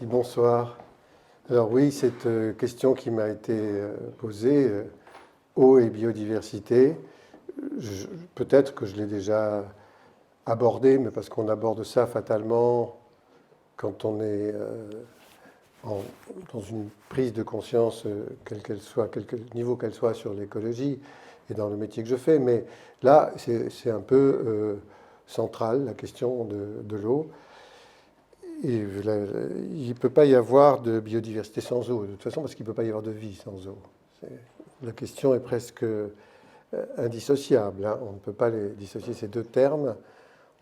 Merci, bonsoir. Alors oui, cette question qui m'a été posée, eau et biodiversité, peut-être que je l'ai déjà abordée, mais parce qu'on aborde ça fatalement quand on est dans une prise de conscience, quelle qu'elle soit, quel niveau qu'elle soit sur l'écologie et dans le métier que je fais. Mais là, c'est un peu central, la question de l'eau. Et il ne peut pas y avoir de biodiversité sans eau, de toute façon, parce qu'il ne peut pas y avoir de vie sans eau. La question est presque indissociable. Hein. On ne peut pas dissocier ces deux termes.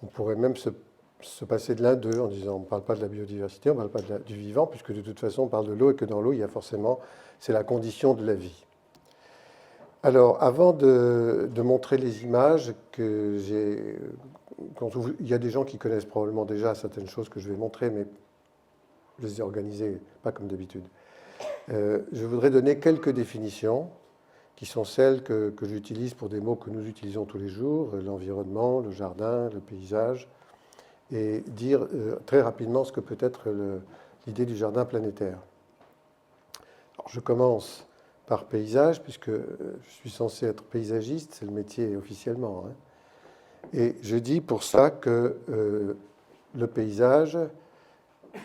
On pourrait même se passer de l'un d'eux en disant on ne parle pas de la biodiversité, on ne parle pas du vivant, puisque de toute façon on parle de l'eau et que dans l'eau, il y a forcément, c'est la condition de la vie. Alors, avant de montrer les images que j'ai... Il y a des gens qui connaissent probablement déjà certaines choses que je vais montrer, mais je les ai organisées pas comme d'habitude. Je voudrais donner quelques définitions qui sont celles que j'utilise pour des mots que nous utilisons tous les jours, l'environnement, le jardin, le paysage, et dire très rapidement ce que peut être l'idée du jardin planétaire. Alors, je commence par paysage, puisque je suis censé être paysagiste, c'est le métier officiellement. Hein. Et je dis pour ça que le paysage,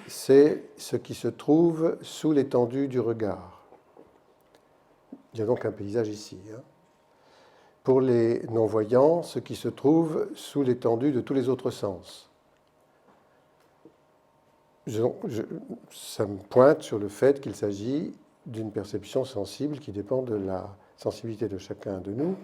c'est ce qui se trouve sous l'étendue du regard. Il y a donc un paysage ici. Hein. Pour les non-voyants, ce qui se trouve sous l'étendue de tous les autres sens. Ça me pointe sur le fait qu'il s'agit d'une perception sensible qui dépend de la sensibilité de chacun de nous,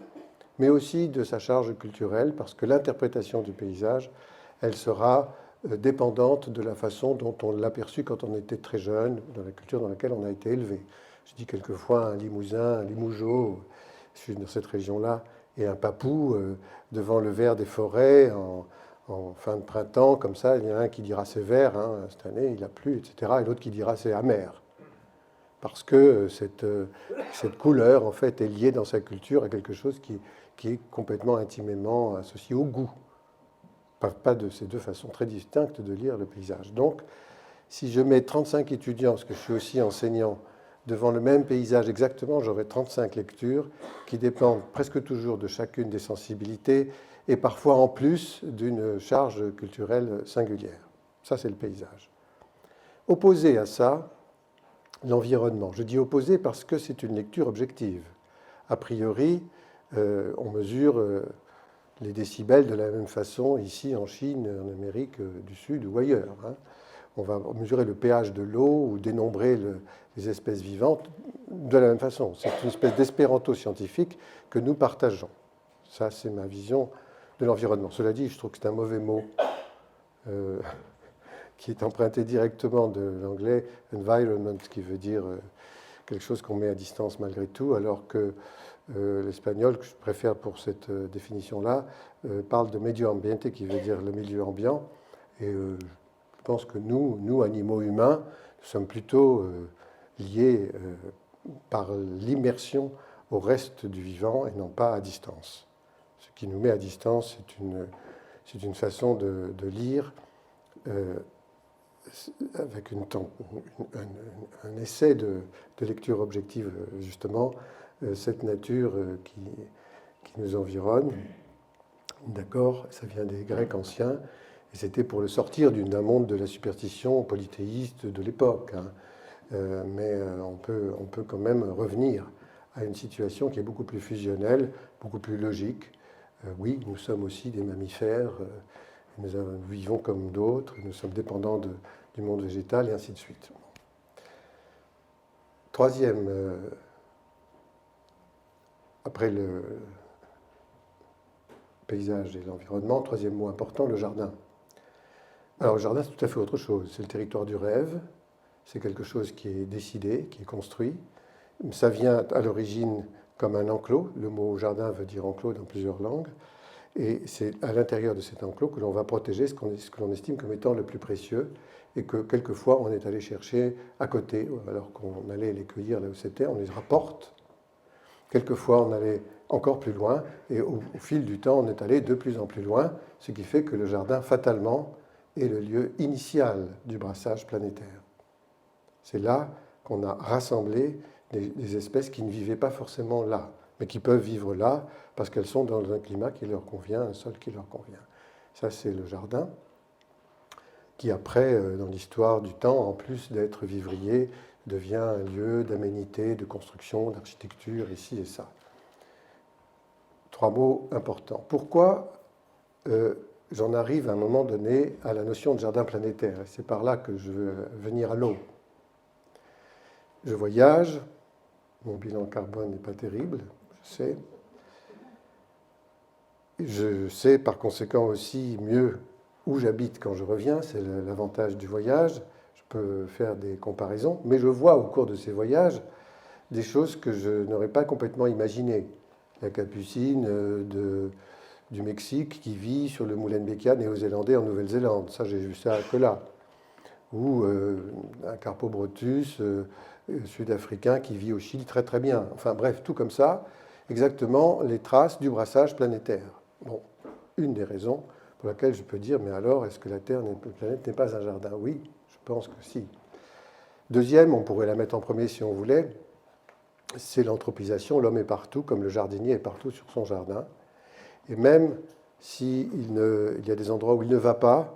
mais aussi de sa charge culturelle, parce que l'interprétation du paysage, elle sera dépendante de la façon dont on l'a perçu quand on était très jeune, dans la culture dans laquelle on a été élevé. Je dis quelquefois un Limousin, un Limougeot, je suis dans cette région-là, et un Papou devant le vert des forêts en fin de printemps, comme ça, il y en a un qui dira c'est vert, hein, cette année il a plu, etc., et l'autre qui dira c'est amer. Parce que cette couleur, en fait, est liée dans sa culture à quelque chose qui est complètement intimement associé au goût. Pas de ces deux façons très distinctes de lire le paysage. Donc, si je mets 35 étudiants, parce que je suis aussi enseignant, devant le même paysage exactement, j'aurai 35 lectures qui dépendent presque toujours de chacune des sensibilités et parfois en plus d'une charge culturelle singulière. Ça, c'est le paysage. Opposé à ça, l'environnement. Je dis opposé parce que c'est une lecture objective. A priori, on mesure les décibels de la même façon ici en Chine, en Amérique du Sud ou ailleurs. Hein. On va mesurer le pH de l'eau ou dénombrer les espèces vivantes de la même façon. C'est une espèce d'espéranto scientifique que nous partageons. Ça, c'est ma vision de l'environnement. Cela dit, je trouve que c'est un mauvais mot qui est emprunté directement de l'anglais environment, qui veut dire quelque chose qu'on met à distance malgré tout, alors que l'espagnol, que je préfère pour cette définition-là, parle de medio ambiente, qui veut dire le milieu ambiant. Et je pense que nous, animaux humains, nous sommes plutôt liés par l'immersion au reste du vivant et non pas à distance. Ce qui nous met à distance, c'est une façon de lire avec un essai de lecture objective, justement, cette nature qui nous environne. D'accord, ça vient des Grecs anciens, et c'était pour le sortir d'un monde de la superstition polythéiste de l'époque. Hein. Mais on peut quand même revenir à une situation qui est beaucoup plus fusionnelle, beaucoup plus logique. Oui, nous sommes aussi des mammifères, nous vivons comme d'autres, nous sommes dépendants du monde végétal, et ainsi de suite. Troisième, après le paysage et l'environnement, troisième mot important, le jardin. Alors le jardin, c'est tout à fait autre chose. C'est le territoire du rêve, c'est quelque chose qui est décidé, qui est construit. Ça vient à l'origine comme un enclos. Le mot jardin veut dire enclos dans plusieurs langues. Et c'est à l'intérieur de cet enclos que l'on va protéger ce que l'on estime comme étant le plus précieux et que quelquefois on est allé chercher à côté, alors qu'on allait les cueillir là où c'était, on les rapporte. Quelquefois on allait encore plus loin et au fil du temps on est allé de plus en plus loin, ce qui fait que le jardin fatalement est le lieu initial du brassage planétaire. C'est là qu'on a rassemblé des espèces qui ne vivaient pas forcément là, mais qui peuvent vivre là parce qu'elles sont dans un climat qui leur convient, un sol qui leur convient. Ça, c'est le jardin, qui après, dans l'histoire du temps, en plus d'être vivrier, devient un lieu d'aménité, de construction, d'architecture, ici et ça. 3 mots importants. Pourquoi j'en arrive à un moment donné à la notion de jardin planétaire? C'est par là que je veux venir à l'eau. Je voyage, mon bilan carbone n'est pas terrible, je sais. Je sais par conséquent aussi mieux où j'habite quand je reviens, c'est l'avantage du voyage. Je peux faire des comparaisons, mais je vois au cours de ces voyages des choses que je n'aurais pas complètement imaginées. La capucine du Mexique qui vit sur le Molenbeek néo-zélandais en Nouvelle-Zélande, ça j'ai vu ça que là. Ou un Carpobrotus sud-africain qui vit au Chili très très bien. Enfin bref, tout comme ça, exactement les traces du brassage planétaire. Bon, une des raisons pour laquelle je peux dire, mais alors, est-ce que la Terre, la planète n'est pas un jardin? Oui, je pense que si. Deuxième, on pourrait la mettre en premier si on voulait, c'est l'anthropisation. L'homme est partout, comme le jardinier est partout sur son jardin. Et même s'il y a des endroits où il ne va pas,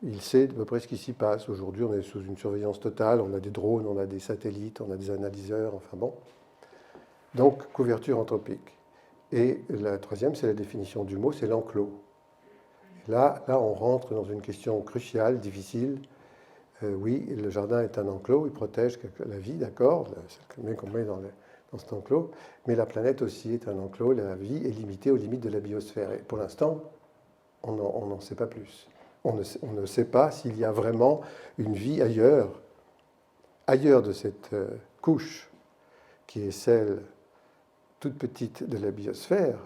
il sait à peu près ce qui s'y passe. Aujourd'hui, on est sous une surveillance totale, on a des drones, on a des satellites, on a des analyseurs, enfin bon. Donc, couverture anthropique. Et la troisième, c'est la définition du mot, c'est l'enclos. Là, on rentre dans une question cruciale, difficile. Oui, le jardin est un enclos, il protège la vie, d'accord, c'est qu'on met dans cet enclos, mais la planète aussi est un enclos, la vie est limitée aux limites de la biosphère. Et pour l'instant, on n'en sait pas plus. On ne sait pas s'il y a vraiment une vie ailleurs de cette couche qui est celle toute petite de la biosphère,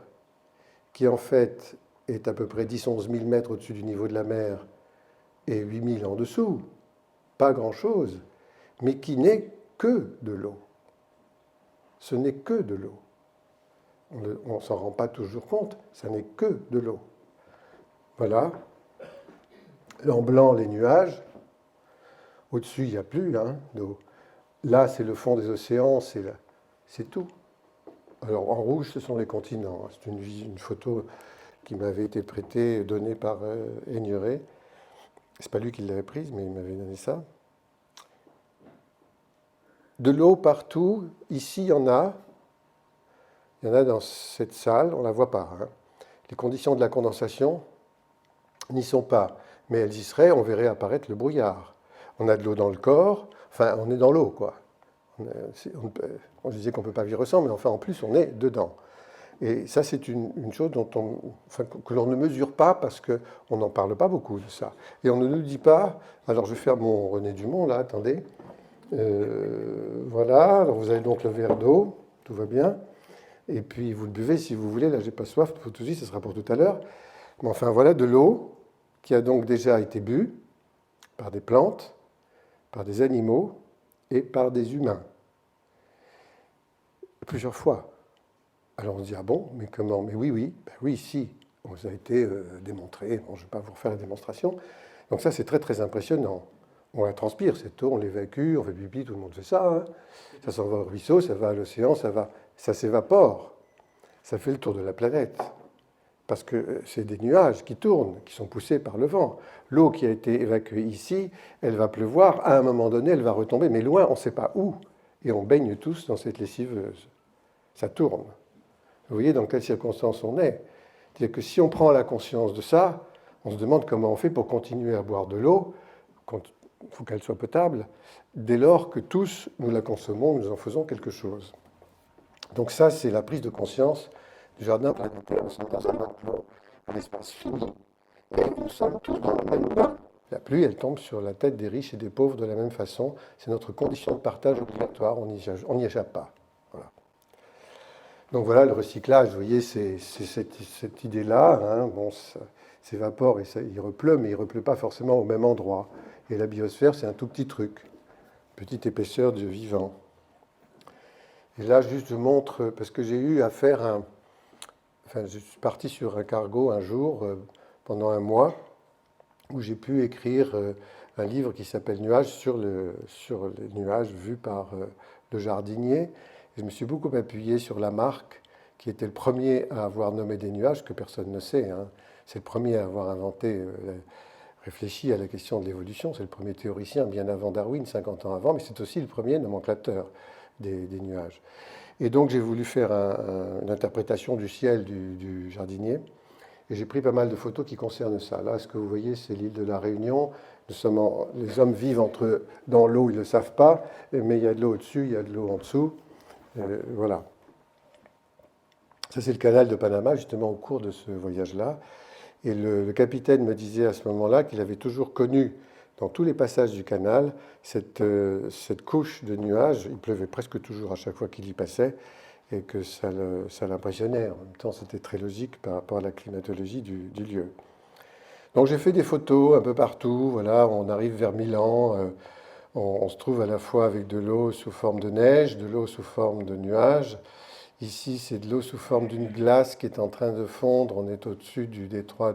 qui en fait est à peu près 10-11 000 mètres au-dessus du niveau de la mer et 8 000 en dessous, pas grand-chose, mais qui n'est que de l'eau. Ce n'est que de l'eau. On ne s'en rend pas toujours compte, ça n'est que de l'eau. Voilà. En blanc, les nuages. Au-dessus, il n'y a plus d'eau. Là, c'est le fond des océans, c'est tout. Alors, en rouge, ce sont les continents. C'est une photo qui m'avait été prêtée, donnée par Aigneret. C'est pas lui qui l'avait prise, mais il m'avait donné ça. De l'eau partout. Ici, il y en a. Il y en a dans cette salle, on ne la voit pas. Les conditions de la condensation n'y sont pas. Mais elles y seraient, on verrait apparaître le brouillard. On a de l'eau dans le corps, enfin, on est dans l'eau, quoi. On disait qu'on ne peut pas vivre sans, mais enfin, en plus, on est dedans. Et ça, c'est une chose que l'on ne mesure pas parce qu'on n'en parle pas beaucoup de ça. Et on ne nous dit pas, alors je vais faire mon René Dumont, là, attendez. Voilà, alors vous avez donc le verre d'eau, tout va bien. Et puis vous le buvez si vous voulez, là j'ai pas soif, pour tout de suite, ce sera pour tout à l'heure. Mais enfin voilà de l'eau qui a donc déjà été bue par des plantes, par des animaux et par des humains. Plusieurs fois. Alors on se dit, ah bon, mais comment? Mais oui, ben oui, si, ça a été démontré. Bon, je ne vais pas vous refaire la démonstration. Donc ça, c'est très très impressionnant. On la transpire, cette eau, on l'évacue, on fait pipi, tout le monde fait ça. Ça s'en va au ruisseau, ça va à l'océan, ça s'évapore. Ça fait le tour de la planète. Parce que c'est des nuages qui tournent, qui sont poussés par le vent. L'eau qui a été évacuée ici, elle va pleuvoir, à un moment donné, elle va retomber, mais loin, on ne sait pas où. Et on baigne tous dans cette lessiveuse. Ça tourne. Vous voyez dans quelles circonstances on est. C'est-à-dire que si on prend la conscience de ça, on se demande comment on fait pour continuer à boire de l'eau, il faut qu'elle soit potable, dès lors que tous nous la consommons, nous en faisons quelque chose. Donc ça, c'est la prise de conscience du jardin planétaire. Nous sommes dans un enclos, un espace fini. Et nous sommes tous dans le même bain. La pluie, elle tombe sur la tête des riches et des pauvres de la même façon. C'est notre condition de partage obligatoire, on n'y échappe pas. Voilà. Donc voilà, le recyclage, vous voyez, c'est cette idée-là. Bon, ça s'évapore et il repleut, mais il ne repleut pas forcément au même endroit. Et la biosphère, c'est un tout petit truc, petite épaisseur de vivant. Et là, juste, je montre, parce que j'ai eu à faire je suis parti sur un cargo un jour, pendant un mois, où j'ai pu écrire un livre qui s'appelle Nuages sur les nuages vus par le jardinier. Et je me suis beaucoup appuyé sur Lamarck, qui était le premier à avoir nommé des nuages, que personne ne sait, hein. C'est le premier à avoir inventé, réfléchi à la question de l'évolution. C'est le premier théoricien, bien avant Darwin, 50 ans avant, mais c'est aussi le premier nomenclateur des nuages. Et donc j'ai voulu faire une interprétation du ciel du jardinier. Et j'ai pris pas mal de photos qui concernent ça. Là, ce que vous voyez, c'est l'île de la Réunion. Les hommes vivent entre eux dans l'eau, ils ne le savent pas, mais il y a de l'eau au-dessus, il y a de l'eau en dessous. Voilà. Ça, c'est le canal de Panama, justement, au cours de ce voyage-là. Et le capitaine me disait à ce moment-là qu'il avait toujours connu, dans tous les passages du canal, cette couche de nuages. Il pleuvait presque toujours à chaque fois qu'il y passait, et que ça l'impressionnait. En même temps, c'était très logique par rapport à la climatologie du lieu. Donc j'ai fait des photos un peu partout. Voilà, on arrive vers Milan, on se trouve à la fois avec de l'eau sous forme de neige, de l'eau sous forme de nuages. Ici, c'est de l'eau sous forme d'une glace qui est en train de fondre. On est au-dessus du détroit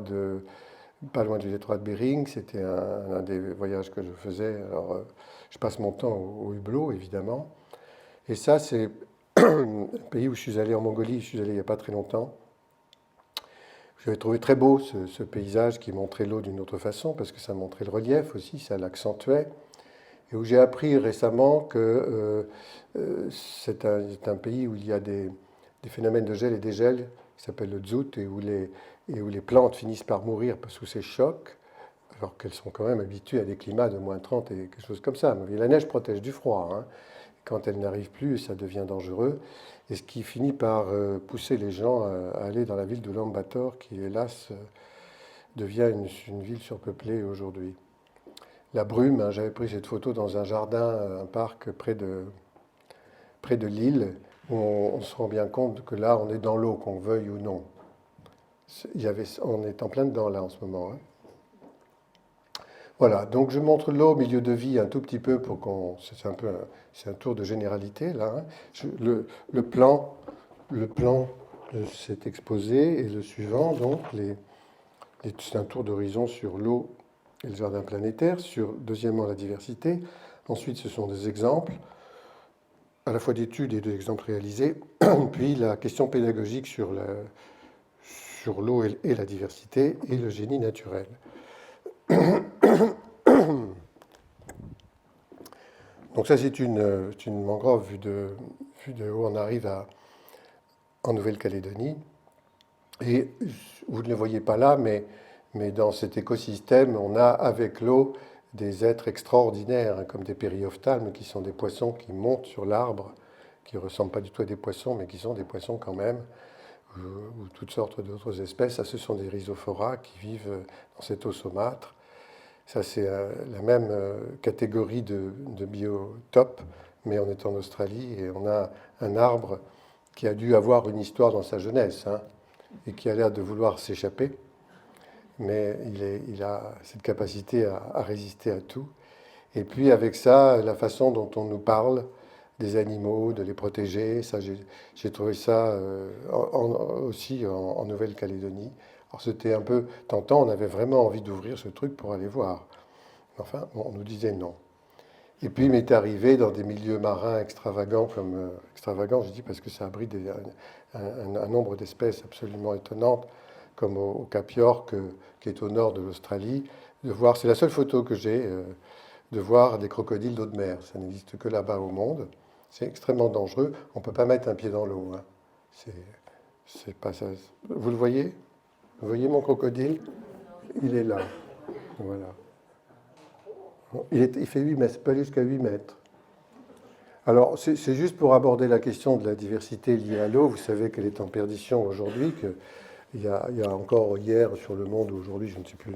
pas loin du détroit de Bering. C'était un des voyages que je faisais. Alors, je passe mon temps au hublot, évidemment. Et ça, c'est un pays où je suis allé en Mongolie. Je suis allé il n'y a pas très longtemps. J'avais trouvé très beau ce paysage qui montrait l'eau d'une autre façon, parce que ça montrait le relief aussi, ça l'accentuait. Et où j'ai appris récemment que c'est un pays où il y a des phénomènes de gel et dégel qui s'appellent le dzout, et où les plantes finissent par mourir sous ces chocs, alors qu'elles sont quand même habituées à des climats de moins 30 et quelque chose comme ça. Mais la neige protège du froid, hein. Quand elle n'arrive plus, ça devient dangereux. Et ce qui finit par pousser les gens à aller dans la ville de Ulaanbaatar, qui hélas devient une ville surpeuplée aujourd'hui. La brume, hein, j'avais pris cette photo dans un jardin, un parc près de l'île, où on se rend bien compte que là, on est dans l'eau, qu'on veuille ou non. On est en plein dedans là en ce moment, hein. Voilà, donc je montre l'eau au milieu de vie un tout petit peu pour qu'on. C'est un tour de généralité là, hein. Le plan de cet exposé est le suivant, donc c'est un tour d'horizon sur l'eau et le jardin planétaire, sur deuxièmement la diversité. Ensuite, ce sont des exemples, à la fois d'études et d'exemples réalisés, puis la question pédagogique sur l'eau et la diversité et le génie naturel. Donc ça, c'est une mangrove vue de haut. On arrive en Nouvelle-Calédonie. Et vous ne le voyez pas là, mais dans cet écosystème, on a avec l'eau des êtres extraordinaires, hein, comme des périophthalmes, qui sont des poissons qui montent sur l'arbre, qui ne ressemblent pas du tout à des poissons, mais qui sont des poissons quand même, ou toutes sortes d'autres espèces. Ça, ce sont des rhizophora qui vivent dans cette eau saumâtre. Ça, c'est la même catégorie de biotope, mais on est en Australie et on a un arbre qui a dû avoir une histoire dans sa jeunesse, hein, et qui a l'air de vouloir s'échapper, mais il a cette capacité à résister à tout. Et puis avec ça, la façon dont on nous parle des animaux, de les protéger, ça, j'ai trouvé ça aussi en Nouvelle-Calédonie. Alors c'était un peu tentant, on avait vraiment envie d'ouvrir ce truc pour aller voir. Enfin, on nous disait non. Et puis il m'est arrivé dans des milieux marins extravagants, extravagants, je dis parce que ça abrite un nombre d'espèces absolument étonnantes, comme au Cap York, qui est au nord de l'Australie, de voir, c'est la seule photo que j'ai, de voir des crocodiles d'eau de mer. Ça n'existe que là-bas au monde. C'est extrêmement dangereux. On ne peut pas mettre un pied dans l'eau, hein. C'est pas ça. Vous le voyez? Vous voyez mon crocodile? Il est là. Voilà. Il fait 8 mètres, pas jusqu'à 8 mètres. Alors, c'est juste pour aborder la question de la diversité liée à l'eau. Vous savez qu'elle est en perdition aujourd'hui, qu'il y a encore hier sur Le Monde, ou aujourd'hui, je ne sais plus,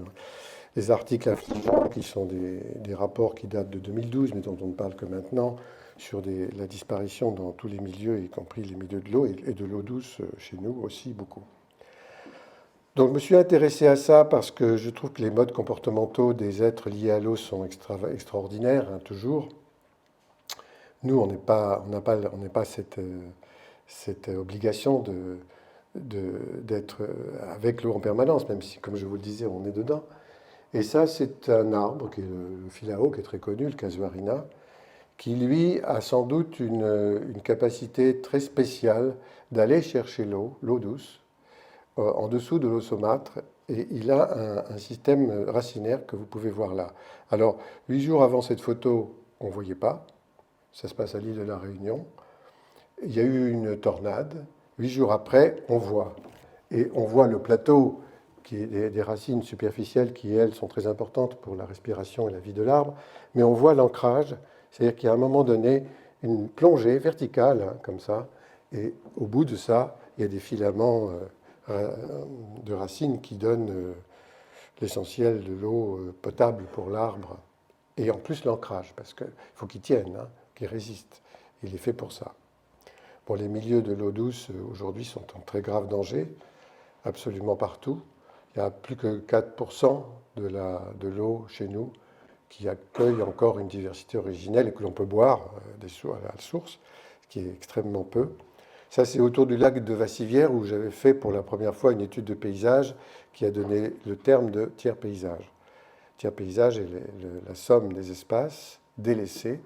des articles affligeants qui sont des rapports qui datent de 2012, mais dont on ne parle que maintenant, sur la disparition dans tous les milieux, y compris les milieux de l'eau et de l'eau douce chez nous aussi beaucoup. Donc je me suis intéressé à ça parce que je trouve que les modes comportementaux des êtres liés à l'eau sont extraordinaires, hein, toujours. Nous, on n'a pas cette obligation d'être avec l'eau en permanence, même si, comme je vous le disais, on est dedans. Et ça, c'est un arbre, qui est le filao, qui est très connu, le casuarina, qui lui a sans doute une capacité très spéciale d'aller chercher l'eau douce, en dessous de l'eau saumâtre, et il a un système racinaire que vous pouvez voir là. Alors, 8 jours avant cette photo, on ne voyait pas, ça se passe à l'île de la Réunion, il y a eu une tornade, 8 jours après, on voit. Et on voit le plateau, qui est des racines superficielles qui, elles, sont très importantes pour la respiration et la vie de l'arbre, mais on voit l'ancrage, c'est-à-dire qu'il y a à un moment donné une plongée verticale, hein, comme ça, et au bout de ça, il y a des filaments de racines qui donnent l'essentiel de l'eau potable pour l'arbre, et en plus l'ancrage, parce qu'il faut qu'il tienne, hein, qu'il résiste. Il est fait pour ça. Bon, les milieux de l'eau douce aujourd'hui sont en très grave danger, absolument partout. Il n'y a plus que 4% de l'eau chez nous qui accueille encore une diversité originelle et que l'on peut boire à la source, ce qui est extrêmement peu. Ça, c'est autour du lac de Vassivière où j'avais fait pour la première fois une étude de paysage qui a donné le terme de tiers paysage. Tiers paysage est la somme des espaces délaissés.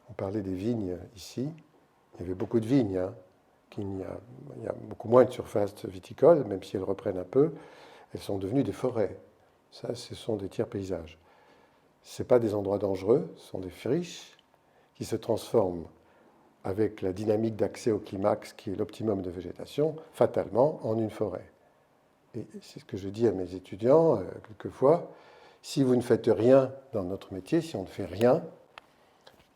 On parlait des vignes ici. Il y avait beaucoup de vignes. Hein. Il y a beaucoup moins de surface viticole, même si elles reprennent un peu. Elles sont devenues des forêts. Ça, ce sont des tiers paysages. Ce ne sont pas des endroits dangereux, ce sont des friches qui se transforment avec la dynamique d'accès au climax, qui est l'optimum de végétation, fatalement en une forêt. Et c'est ce que je dis à mes étudiants quelquefois. Si vous ne faites rien dans notre métier, si on ne fait rien,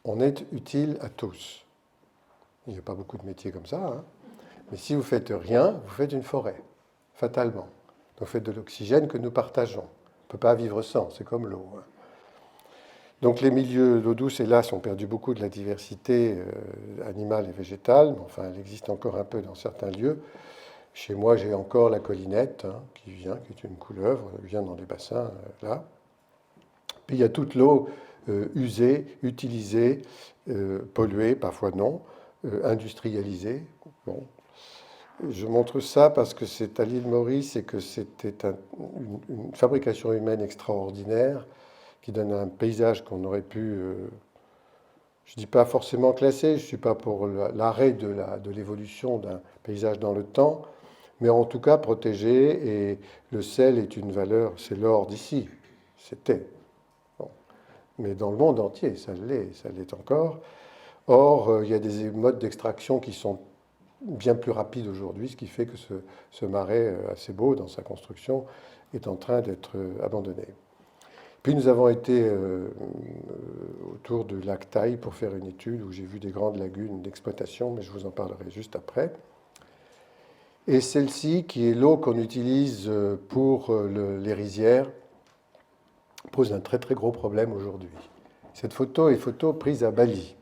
on est utile à tous. Il n'y a pas beaucoup de métiers comme ça, hein. Mais si vous faites rien, vous faites une forêt, fatalement. Vous faites de l'oxygène que nous partageons. On ne peut pas vivre sans, c'est comme l'eau. Hein. Donc les milieux d'eau douce, hélas, ont perdu beaucoup de la diversité animale et végétale, mais enfin, elle existe encore un peu dans certains lieux. Chez moi, j'ai encore la collinette hein, qui vient, qui est une couleuvre, elle vient dans les bassins, là. Puis il y a toute l'eau usée, utilisée, polluée, parfois non, industrialisée. Bon. Je montre ça parce que c'est à l'île Maurice et que c'était une fabrication humaine extraordinaire qui donne un paysage qu'on aurait pu, je ne dis pas forcément classé, je ne suis pas pour l'arrêt de l'évolution d'un paysage dans le temps, mais en tout cas protégé. Et le sel est une valeur, c'est l'or d'ici, c'était. Bon. Mais dans le monde entier, ça l'est encore. Or, il y a des modes d'extraction qui sont bien plus rapides aujourd'hui, ce qui fait que ce marais assez beau dans sa construction est en train d'être abandonné. Puis nous avons été autour du lac Taille pour faire une étude où j'ai vu des grandes lagunes d'exploitation, mais je vous en parlerai juste après. Et celle-ci, qui est l'eau qu'on utilise pour les rizières, pose un très très gros problème aujourd'hui. Cette photo est photo prise à Bali.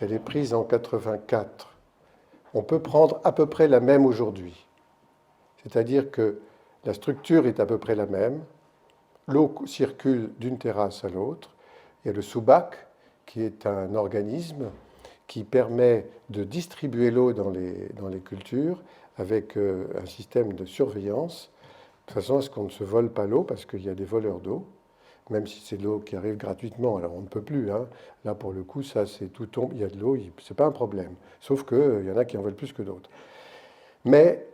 Elle est prise en 84. On peut prendre à peu près la même aujourd'hui. C'est-à-dire que la structure est à peu près la même. L'eau circule d'une terrasse à l'autre. Il y a le soubac, qui est un organisme qui permet de distribuer l'eau dans les cultures avec un système de surveillance, de façon à ce qu'on ne se vole pas l'eau, parce qu'il y a des voleurs d'eau, même si c'est de l'eau qui arrive gratuitement. Alors on ne peut plus. Hein. Là, pour le coup, ça, c'est tout tombe, il y a de l'eau, ce n'est pas un problème. Sauf qu'il y en a qui en veulent plus que d'autres. Mais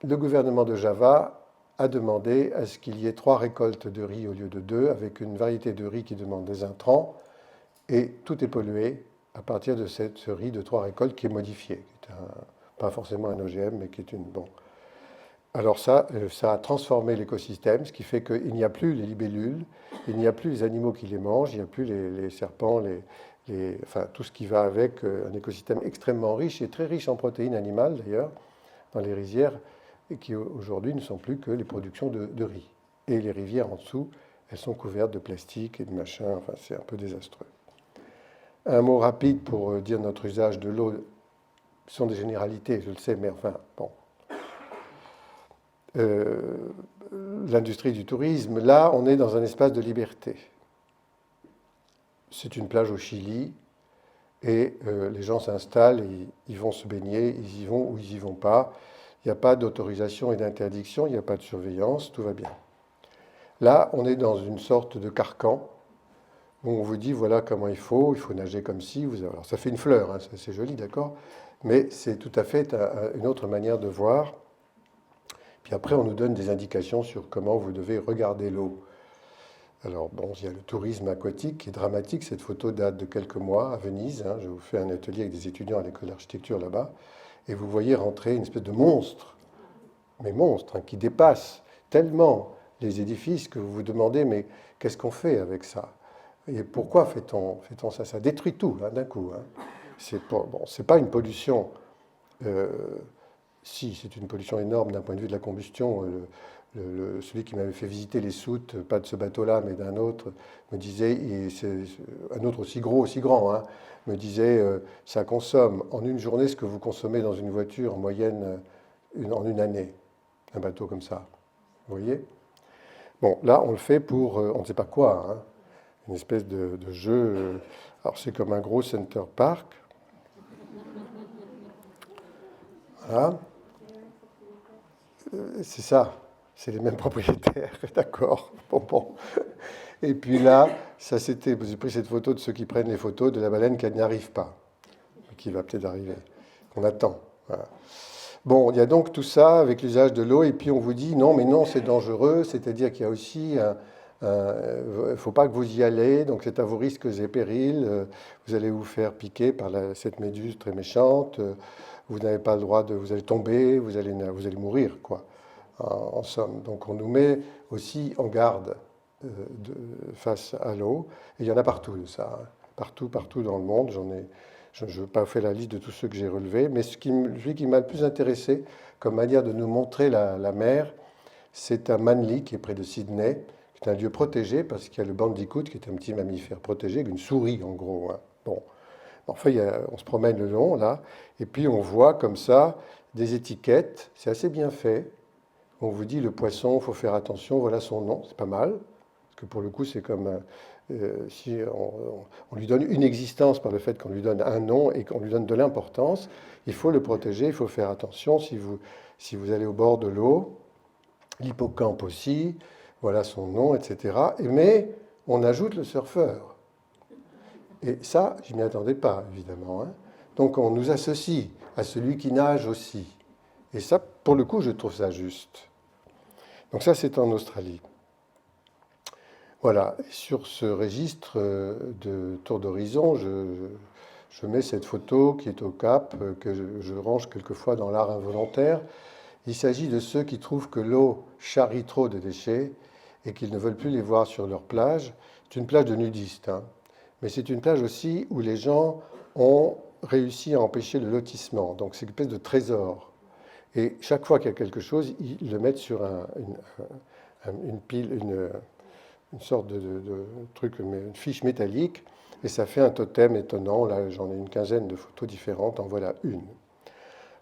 le gouvernement de Java a demandé à ce qu'il y ait 3 récoltes de riz au lieu de 2, avec une variété de riz qui demande des intrants, et tout est pollué à partir de ce riz de 3 récoltes qui est modifié, qui est pas forcément un OGM, mais qui est une... Bon. Alors ça a transformé l'écosystème, ce qui fait qu'il n'y a plus les libellules, il n'y a plus les animaux qui les mangent, il n'y a plus les serpents, enfin, tout ce qui va avec un écosystème extrêmement riche et très riche en protéines animales d'ailleurs, dans les rizières, et qui aujourd'hui ne sont plus que les productions de riz. Et les rivières en dessous, elles sont couvertes de plastique et de machin, enfin c'est un peu désastreux. Un mot rapide pour dire notre usage de l'eau, ce sont des généralités, je le sais, mais enfin, bon. L'industrie du tourisme, là, on est dans un espace de liberté. C'est une plage au Chili, et les gens s'installent, et ils vont se baigner, ils y vont ou ils n'y vont pas. Il n'y a pas d'autorisation et d'interdiction, il n'y a pas de surveillance, tout va bien. Là, on est dans une sorte de carcan où on vous dit voilà comment il faut nager comme ci. Alors ça fait une fleur, hein, c'est joli, d'accord, mais c'est tout à fait une autre manière de voir. Puis après, on nous donne des indications sur comment vous devez regarder l'eau. Alors bon, il y a le tourisme aquatique qui est dramatique. Cette photo date de quelques mois à Venise, hein. Je vous fais un atelier avec des étudiants à l'école d'architecture là-bas. Et vous voyez rentrer une espèce de monstre, mais monstre, hein, qui dépasse tellement les édifices que vous vous demandez, mais qu'est-ce qu'on fait avec ça? Et pourquoi fait-on ça? Ça détruit tout, là, d'un coup, hein. C'est pas une pollution. euh, Si, c'est une pollution énorme d'un point de vue de la combustion. Celui qui m'avait fait visiter les soutes, pas de ce bateau-là, mais d'un autre, me disait, et c'est un autre aussi gros, aussi grand, hein, me disait, ça consomme en une journée ce que vous consommez dans une voiture en moyenne en une année, un bateau comme ça. Vous voyez? Bon, là, on le fait pour, on ne sait pas quoi, hein, une espèce de jeu. Alors, c'est comme un gros Center Park. Voilà. C'est ça, c'est les mêmes propriétaires, d'accord. Bon. Et puis là, j'ai pris cette photo de ceux qui prennent les photos de la baleine qui n'y arrive pas, qui va peut-être arriver, qu'on attend. Voilà. Bon, il y a donc tout ça avec l'usage de l'eau, et puis on vous dit non, mais non, c'est dangereux, c'est-à-dire qu'il y a aussi il ne faut pas que vous y allez, donc c'est à vos risques et périls, vous allez vous faire piquer par cette méduse très méchante, vous n'avez pas le droit vous allez tomber, vous allez mourir, quoi, en somme. Donc on nous met aussi en garde face à l'eau, et il y en a partout de ça, hein. Partout dans le monde, je ne veux pas faire la liste de tous ceux que j'ai relevés, mais celui qui m'a le plus intéressé comme manière de nous montrer la mer, c'est à Manly, qui est près de Sydney. C'est un lieu protégé parce qu'il y a le bandicoot, qui est un petit mammifère protégé, une souris en gros, hein. Bon, enfin, on se promène le long là, et puis on voit comme ça des étiquettes. C'est assez bien fait. On vous dit le poisson, il faut faire attention, voilà son nom, c'est pas mal. Parce que pour le coup, c'est comme si on lui donne une existence par le fait qu'on lui donne un nom et qu'on lui donne de l'importance. Il faut le protéger, il faut faire attention si vous allez au bord de l'eau. L'hippocampe aussi, voilà son nom, etc. Mais on ajoute le surfeur. Et ça, je ne m'y attendais pas, évidemment, hein. Donc on nous associe à celui qui nage aussi. Et ça, pour le coup, je trouve ça juste. Donc ça, c'est en Australie. Voilà, sur ce registre de tour d'horizon, je mets cette photo qui est au Cap, que je range quelquefois dans l'art involontaire. Il s'agit de ceux qui trouvent que l'eau charrie trop de déchets et qu'ils ne veulent plus les voir sur leur plage. C'est une plage de nudistes, hein. Mais c'est une plage aussi où les gens ont réussi à empêcher le lotissement. Donc c'est une espèce de trésor. Et chaque fois qu'il y a quelque chose, ils le mettent sur une pile, une sorte de truc, une fiche métallique, et ça fait un totem étonnant. Là, j'en ai une quinzaine de photos différentes, en voilà une.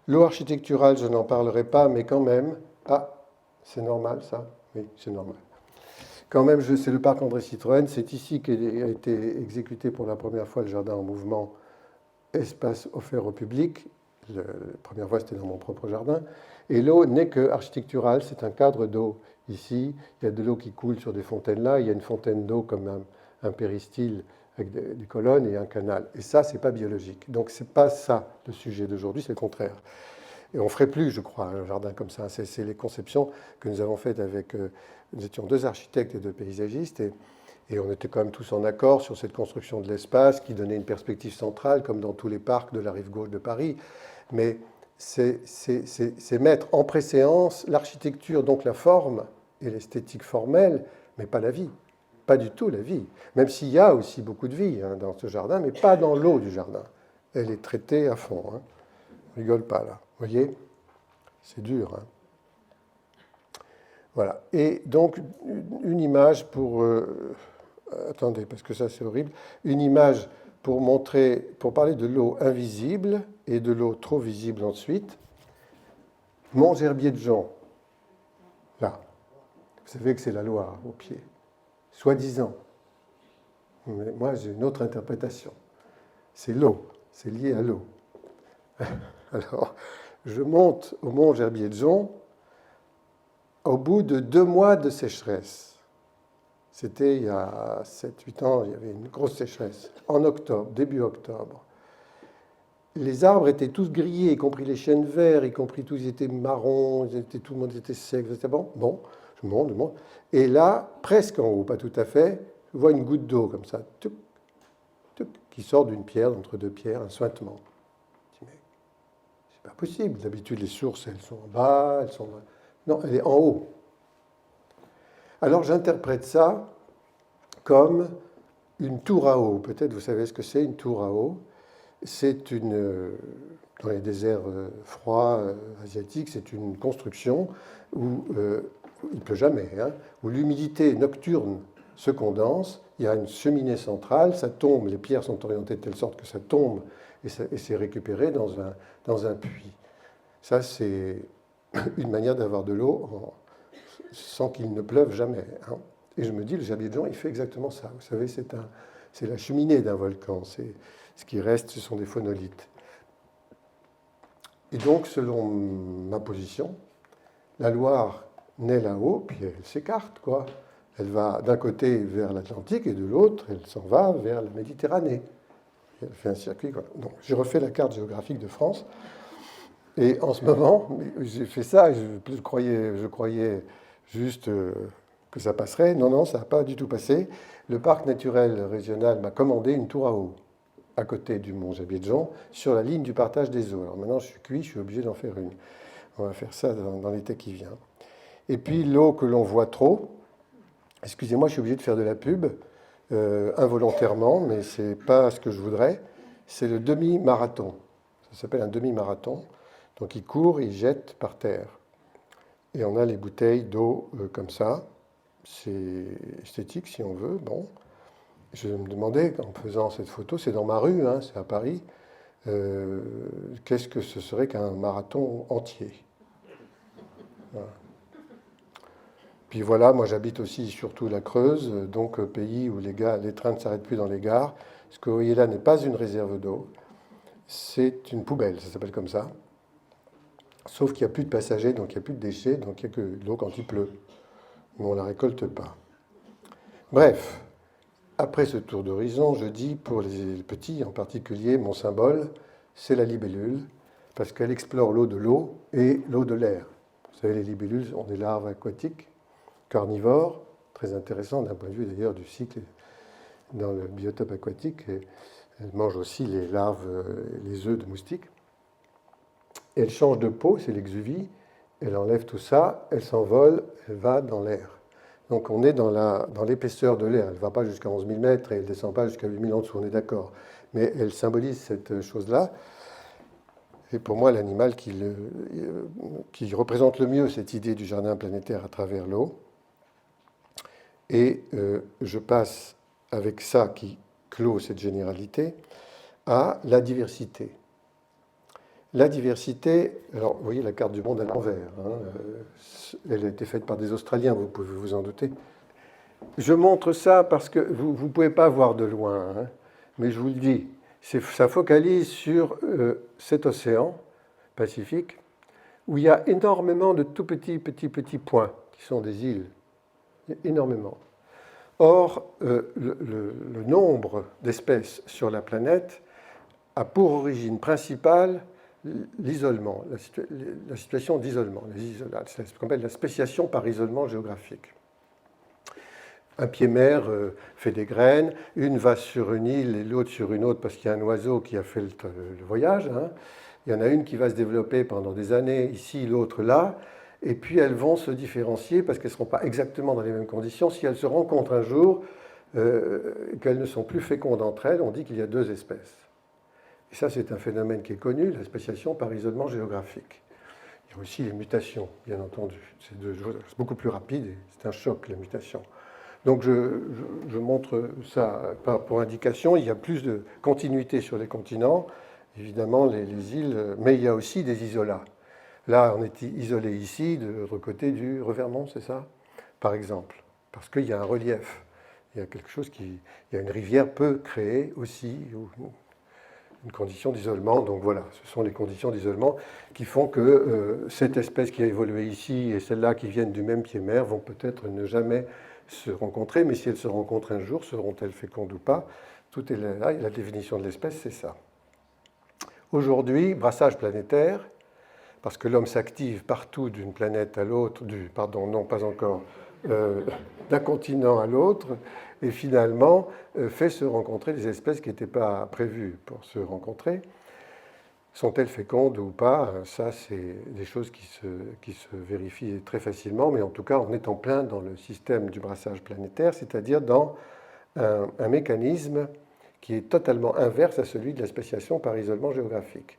L'eau architecturale, je n'en parlerai pas, mais quand même. Ah, c'est normal ça? Oui, c'est normal. Quand même, c'est le parc André Citroën. C'est ici qu'a été exécuté pour la première fois le jardin en mouvement, espace offert au public. La première fois, c'était dans mon propre jardin. Et l'eau n'est que architecturale, c'est un cadre d'eau. Ici, il y a de l'eau qui coule sur des fontaines là. Il y a une fontaine d'eau comme un péristyle avec des colonnes et un canal. Et ça, c'est pas biologique. Donc, c'est pas ça le sujet d'aujourd'hui, c'est le contraire. Et on ne ferait plus, je crois, un jardin comme ça. C'est les conceptions que nous avons faites avec. Nous étions deux architectes et deux paysagistes, et on était quand même tous en accord sur cette construction de l'espace qui donnait une perspective centrale, comme dans tous les parcs de la rive gauche de Paris. Mais c'est mettre en préséance l'architecture, donc la forme et l'esthétique formelle, mais pas la vie. Pas du tout la vie. Même s'il y a aussi beaucoup de vie, hein, dans ce jardin, mais pas dans l'eau du jardin. Elle est traitée à fond, hein. On ne rigole pas là. Vous voyez? C'est dur, hein. Voilà. Et donc, une image pour. Attendez, parce que ça, c'est horrible. Une image pour parler de l'eau invisible et de l'eau trop visible ensuite. Mont-Gerbier de Jonc. Là. Vous savez que c'est la Loire au pied. Soi-disant. Mais moi, j'ai une autre interprétation. C'est l'eau. C'est lié à l'eau. Alors, je monte au Mont-Gerbier de Jonc au bout de 2 mois de sécheresse. C'était il y a 7-8 ans, il y avait une grosse sécheresse. En octobre, début octobre. Les arbres étaient tous grillés, y compris les chênes verts, y compris tous, ils étaient marrons, tout le monde était sec, c'était bon. Bon, je monte. Et là, presque en haut, pas tout à fait, je vois une goutte d'eau comme ça, tuc, tuc, qui sort d'une pierre, entre deux pierres, un suintement. Je dis, mais c'est pas possible. D'habitude, les sources, elles sont en bas, elles sont. Non, elle est en haut. Alors j'interprète ça comme une tour à eau. Peut-être vous savez ce que c'est, une tour à eau. C'est une, dans les déserts froids asiatiques, c'est une construction où il ne pleut jamais, hein, où l'humidité nocturne se condense, il y a une cheminée centrale, ça tombe, les pierres sont orientées de telle sorte que ça tombe et c'est récupéré dans un puits. Ça, c'est une manière d'avoir de l'eau sans qu'il ne pleuve jamais. Hein. Et je me dis, le Zabidjan, il fait exactement ça. Vous savez, c'est la cheminée d'un volcan. Ce qui reste, ce sont des phonolithes. Et donc, selon ma position, la Loire naît là-haut, puis elle s'écarte, quoi. Elle va d'un côté vers l'Atlantique et de l'autre, elle s'en va vers la Méditerranée. Elle fait un circuit, quoi. Donc, j'ai refait la carte géographique de France. Et en ce moment, j'ai fait ça, je croyais juste que ça passerait. Non, ça n'a pas du tout passé. Le parc naturel régional m'a commandé une tour à eau à côté du mont Zabidjan, sur la ligne du partage des eaux. Alors maintenant, je suis cuit, je suis obligé d'en faire une. On va faire ça dans l'été qui vient. Et puis l'eau que l'on voit trop, excusez-moi, je suis obligé de faire de la pub, involontairement, mais ce n'est pas ce que je voudrais, c'est le demi-marathon. Ça s'appelle un demi-marathon. Donc il court, il jette par terre. Et on a les bouteilles d'eau comme ça. C'est esthétique si on veut, bon. Je me demandais, en faisant cette photo, c'est dans ma rue, hein, c'est à Paris, qu'est-ce que ce serait qu'un marathon entier? Voilà. Puis voilà, moi j'habite aussi surtout la Creuse, donc pays où les trains ne s'arrêtent plus dans les gares. Ce que vous voyez là n'est pas une réserve d'eau, c'est une poubelle, ça s'appelle comme ça. Sauf qu'il n'y a plus de passagers, donc il n'y a plus de déchets, donc il n'y a que de l'eau quand il pleut. Mais on ne la récolte pas. Bref. Après ce tour d'horizon, je dis pour les petits en particulier, mon symbole, c'est la libellule, parce qu'elle explore l'eau et l'eau de l'air. Vous savez, les libellules ont des larves aquatiques, carnivores, très intéressant d'un point de vue d'ailleurs du cycle dans le biotope aquatique. Et elles mangent aussi les larves, les œufs de moustiques. Et elle change de peau, c'est l'exuvie, elle enlève tout ça, elle s'envole, elle va dans l'air. Donc on est dans l'épaisseur de l'air. Elle ne va pas jusqu'à 11 000 mètres et elle ne descend pas jusqu'à 8 000 en dessous, on est d'accord. Mais elle symbolise cette chose-là. Et pour moi, l'animal qui représente le mieux cette idée du jardin planétaire à travers l'eau. Et je passe avec ça qui clôt cette généralité à la diversité. La diversité, alors vous voyez la carte du monde à l'envers, hein, elle a été faite par des Australiens, vous pouvez vous en douter. Je montre ça parce que vous ne pouvez pas voir de loin, hein, mais je vous le dis, ça focalise sur cet océan Pacifique où il y a énormément de tout petits points qui sont des îles, énormément. Or, le nombre d'espèces sur la planète a pour origine principale l'isolement, la situation d'isolement, les isolats, c'est ce qu'on appelle la spéciation par isolement géographique. Un pied-mer fait des graines, une va sur une île et l'autre sur une autre parce qu'il y a un oiseau qui a fait le voyage. Hein. Il y en a une qui va se développer pendant des années ici, l'autre là, et puis elles vont se différencier parce qu'elles ne seront pas exactement dans les mêmes conditions. Si elles se rencontrent un jour, qu'elles ne sont plus fécondes entre elles, on dit qu'il y a deux espèces. Et ça, c'est un phénomène qui est connu, la spéciation par isolement géographique. Il y a aussi les mutations, bien entendu. C'est beaucoup plus rapide et c'est un choc, la mutation. Donc je montre ça pour indication. Il y a plus de continuité sur les continents, évidemment les îles, mais il y a aussi des isolats. Là, on est isolé ici, de l'autre côté du Revermont, c'est ça? Par exemple, parce qu'il y a un relief. Il y a quelque chose il y a une rivière peut créer aussi une condition d'isolement. Donc voilà, ce sont les conditions d'isolement qui font que cette espèce qui a évolué ici et celle-là qui viennent du même pied-mère vont peut-être ne jamais se rencontrer, mais si elles se rencontrent un jour, seront-elles fécondes ou pas? Tout est là, et la définition de l'espèce, c'est ça. Aujourd'hui, brassage planétaire, parce que l'homme s'active partout d'une planète à l'autre, pardon, non, pas encore, d'un continent à l'autre, et finalement fait se rencontrer des espèces qui n'étaient pas prévues pour se rencontrer. Sont-elles fécondes ou pas? Ça, c'est des choses qui se vérifient très facilement, mais en tout cas, on est en plein dans le système du brassage planétaire, c'est-à-dire dans un mécanisme qui est totalement inverse à celui de la spéciation par isolement géographique.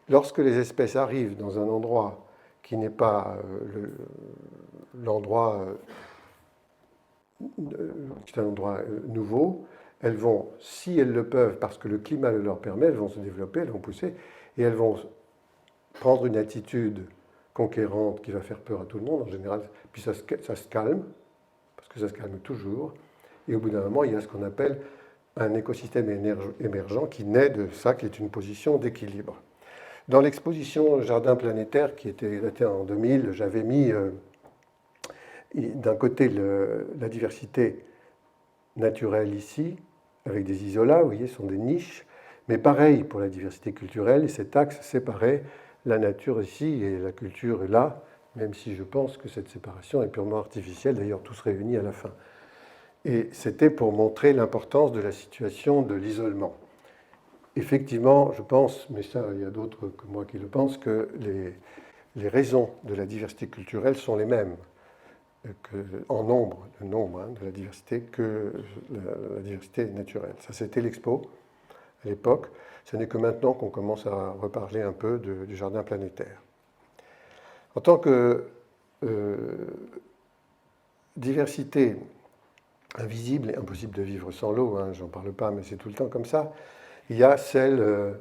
Lorsque les espèces arrivent dans un endroit qui n'est pas l'endroit qui est un endroit nouveau, elles vont, si elles le peuvent, parce que le climat le leur permet, elles vont se développer, elles vont pousser, et elles vont prendre une attitude conquérante qui va faire peur à tout le monde en général, puis ça se calme, parce que ça se calme toujours, et au bout d'un moment, il y a ce qu'on appelle un écosystème émergent qui naît de ça, qui est une position d'équilibre. Dans l'exposition Jardin planétaire, qui était datée en 2000, j'avais mis d'un côté la diversité naturelle ici, avec des isolats, vous voyez, ce sont des niches, mais pareil pour la diversité culturelle, et cet axe séparait la nature ici et la culture là, même si je pense que cette séparation est purement artificielle, d'ailleurs tous réunis à la fin. Et c'était pour montrer l'importance de la situation de l'isolement. Effectivement, je pense, mais ça, il y a d'autres que moi qui le pensent, que les raisons de la diversité culturelle sont les mêmes en nombre, le nombre de la diversité, que la diversité naturelle. Ça, c'était l'expo à l'époque. Ce n'est que maintenant qu'on commence à reparler un peu du jardin planétaire. En tant que diversité invisible et impossible de vivre sans l'eau, j'en parle pas, mais c'est tout le temps comme ça, il y a celle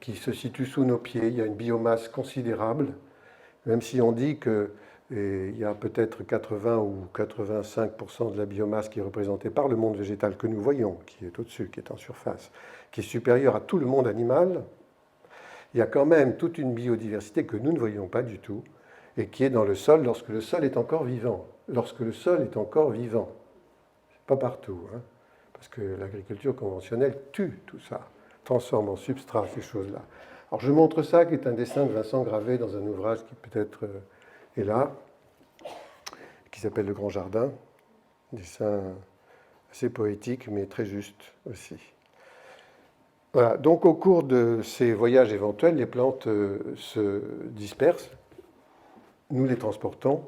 qui se situe sous nos pieds, il y a une biomasse considérable, même si on dit qu'il y a peut-être 80 ou 85% de la biomasse qui est représentée par le monde végétal que nous voyons, qui est au-dessus, qui est en surface, qui est supérieure à tout le monde animal, il y a quand même toute une biodiversité que nous ne voyons pas du tout, et qui est dans le sol lorsque le sol est encore vivant. Lorsque le sol est encore vivant. Pas partout, parce que l'agriculture conventionnelle tue tout ça, transforme en substrat ces choses-là. Alors je montre ça, qui est un dessin de Vincent Gravé dans un ouvrage qui peut-être est là, qui s'appelle Le Grand Jardin, un dessin assez poétique, mais très juste aussi. Voilà, donc au cours de ces voyages éventuels, les plantes se dispersent, nous les transportons,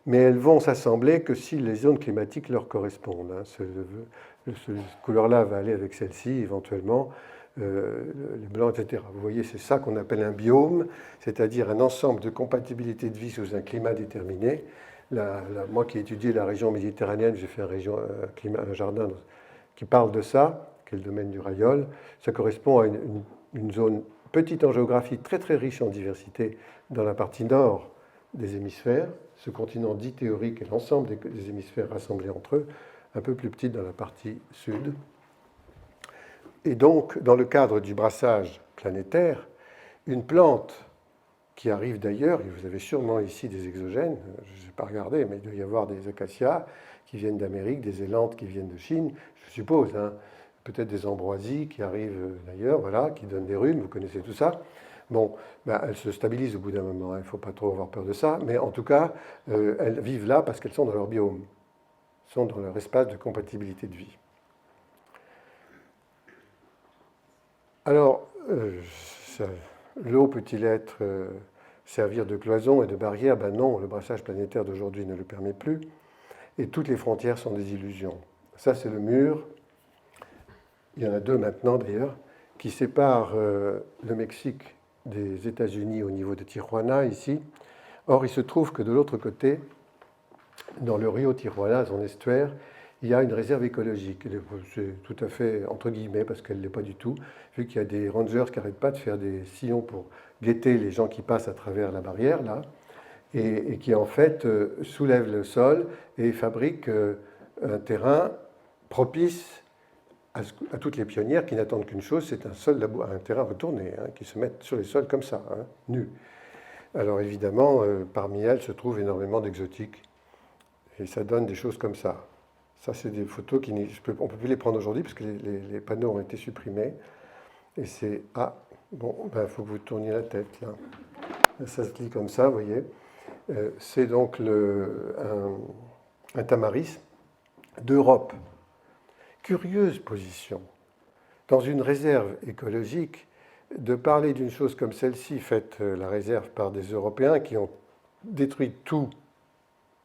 mais elles vont s'assembler que si les zones climatiques leur correspondent. Cette couleur-là va aller avec celle-ci, éventuellement, les blancs, etc. Vous voyez, c'est ça qu'on appelle un biome, c'est-à-dire un ensemble de compatibilités de vie sous un climat déterminé. Moi qui ai étudié la région méditerranéenne, j'ai fait un jardin qui parle de ça, qui est le domaine du Rayol. Ça correspond à une zone petite en géographie, très très riche en diversité dans la partie nord des hémisphères. Ce continent dit théorique est l'ensemble des hémisphères rassemblés entre eux, un peu plus petit dans la partie sud. Et donc, dans le cadre du brassage planétaire, une plante qui arrive d'ailleurs, et vous avez sûrement ici des exogènes, je n'ai pas regardé, mais il doit y avoir des acacias qui viennent d'Amérique, des élantes qui viennent de Chine, je suppose, peut-être des ambroisies qui arrivent d'ailleurs, voilà, qui donnent des rhumes, vous connaissez tout ça. Bon, elles se stabilisent au bout d'un moment, il ne faut pas trop avoir peur de ça, mais en tout cas, elles vivent là parce qu'elles sont dans leur biome, sont dans leur espace de compatibilité de vie. Alors, l'eau peut-il être servir de cloison et de barrière? Ben non, le brassage planétaire d'aujourd'hui ne le permet plus, et toutes les frontières sont des illusions. Ça, c'est le mur, il y en a deux maintenant d'ailleurs, qui séparent le Mexique des États-Unis au niveau de Tijuana, ici. Or, il se trouve que de l'autre côté, dans le Rio Tijuana, son estuaire, il y a une réserve écologique. C'est tout à fait entre guillemets, parce qu'elle ne l'est pas du tout, vu qu'il y a des rangers qui n'arrêtent pas de faire des sillons pour guetter les gens qui passent à travers la barrière, là, et qui en fait soulèvent le sol et fabriquent un terrain propice à toutes les pionnières qui n'attendent qu'une chose, c'est un terrain retourné, hein, qui se mettent sur les sols comme ça, hein, nus. Alors évidemment, parmi elles se trouvent énormément d'exotiques. Et ça donne des choses comme ça. Ça, c'est des photos on ne peut plus les prendre aujourd'hui parce que les panneaux ont été supprimés. Et c'est... Ah, bon, il faut que vous tourniez la tête, là. Ça se lit comme ça, vous voyez. C'est donc un tamaris d'Europe. Curieuse position. Dans une réserve écologique, de parler d'une chose comme celle-ci, faite la réserve par des Européens qui ont détruit tout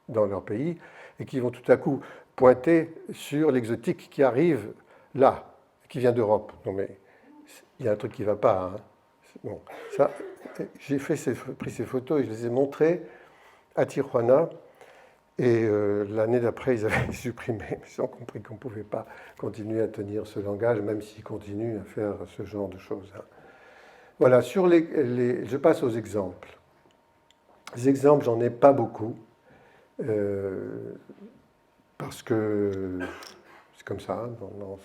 dans leur pays et qui vont tout à coup pointer sur l'exotique qui arrive là, qui vient d'Europe. Non mais il y a un truc qui ne va pas. Hein. Bon, ça, j'ai pris ces photos et je les ai montrées à Tijuana. Et l'année d'après, ils avaient supprimé. Ils ont compris qu'on ne pouvait pas continuer à tenir ce langage, même s'ils continuent à faire ce genre de choses. Hein. Voilà, je passe aux exemples. Les exemples, j'en ai pas beaucoup. Parce que c'est comme ça,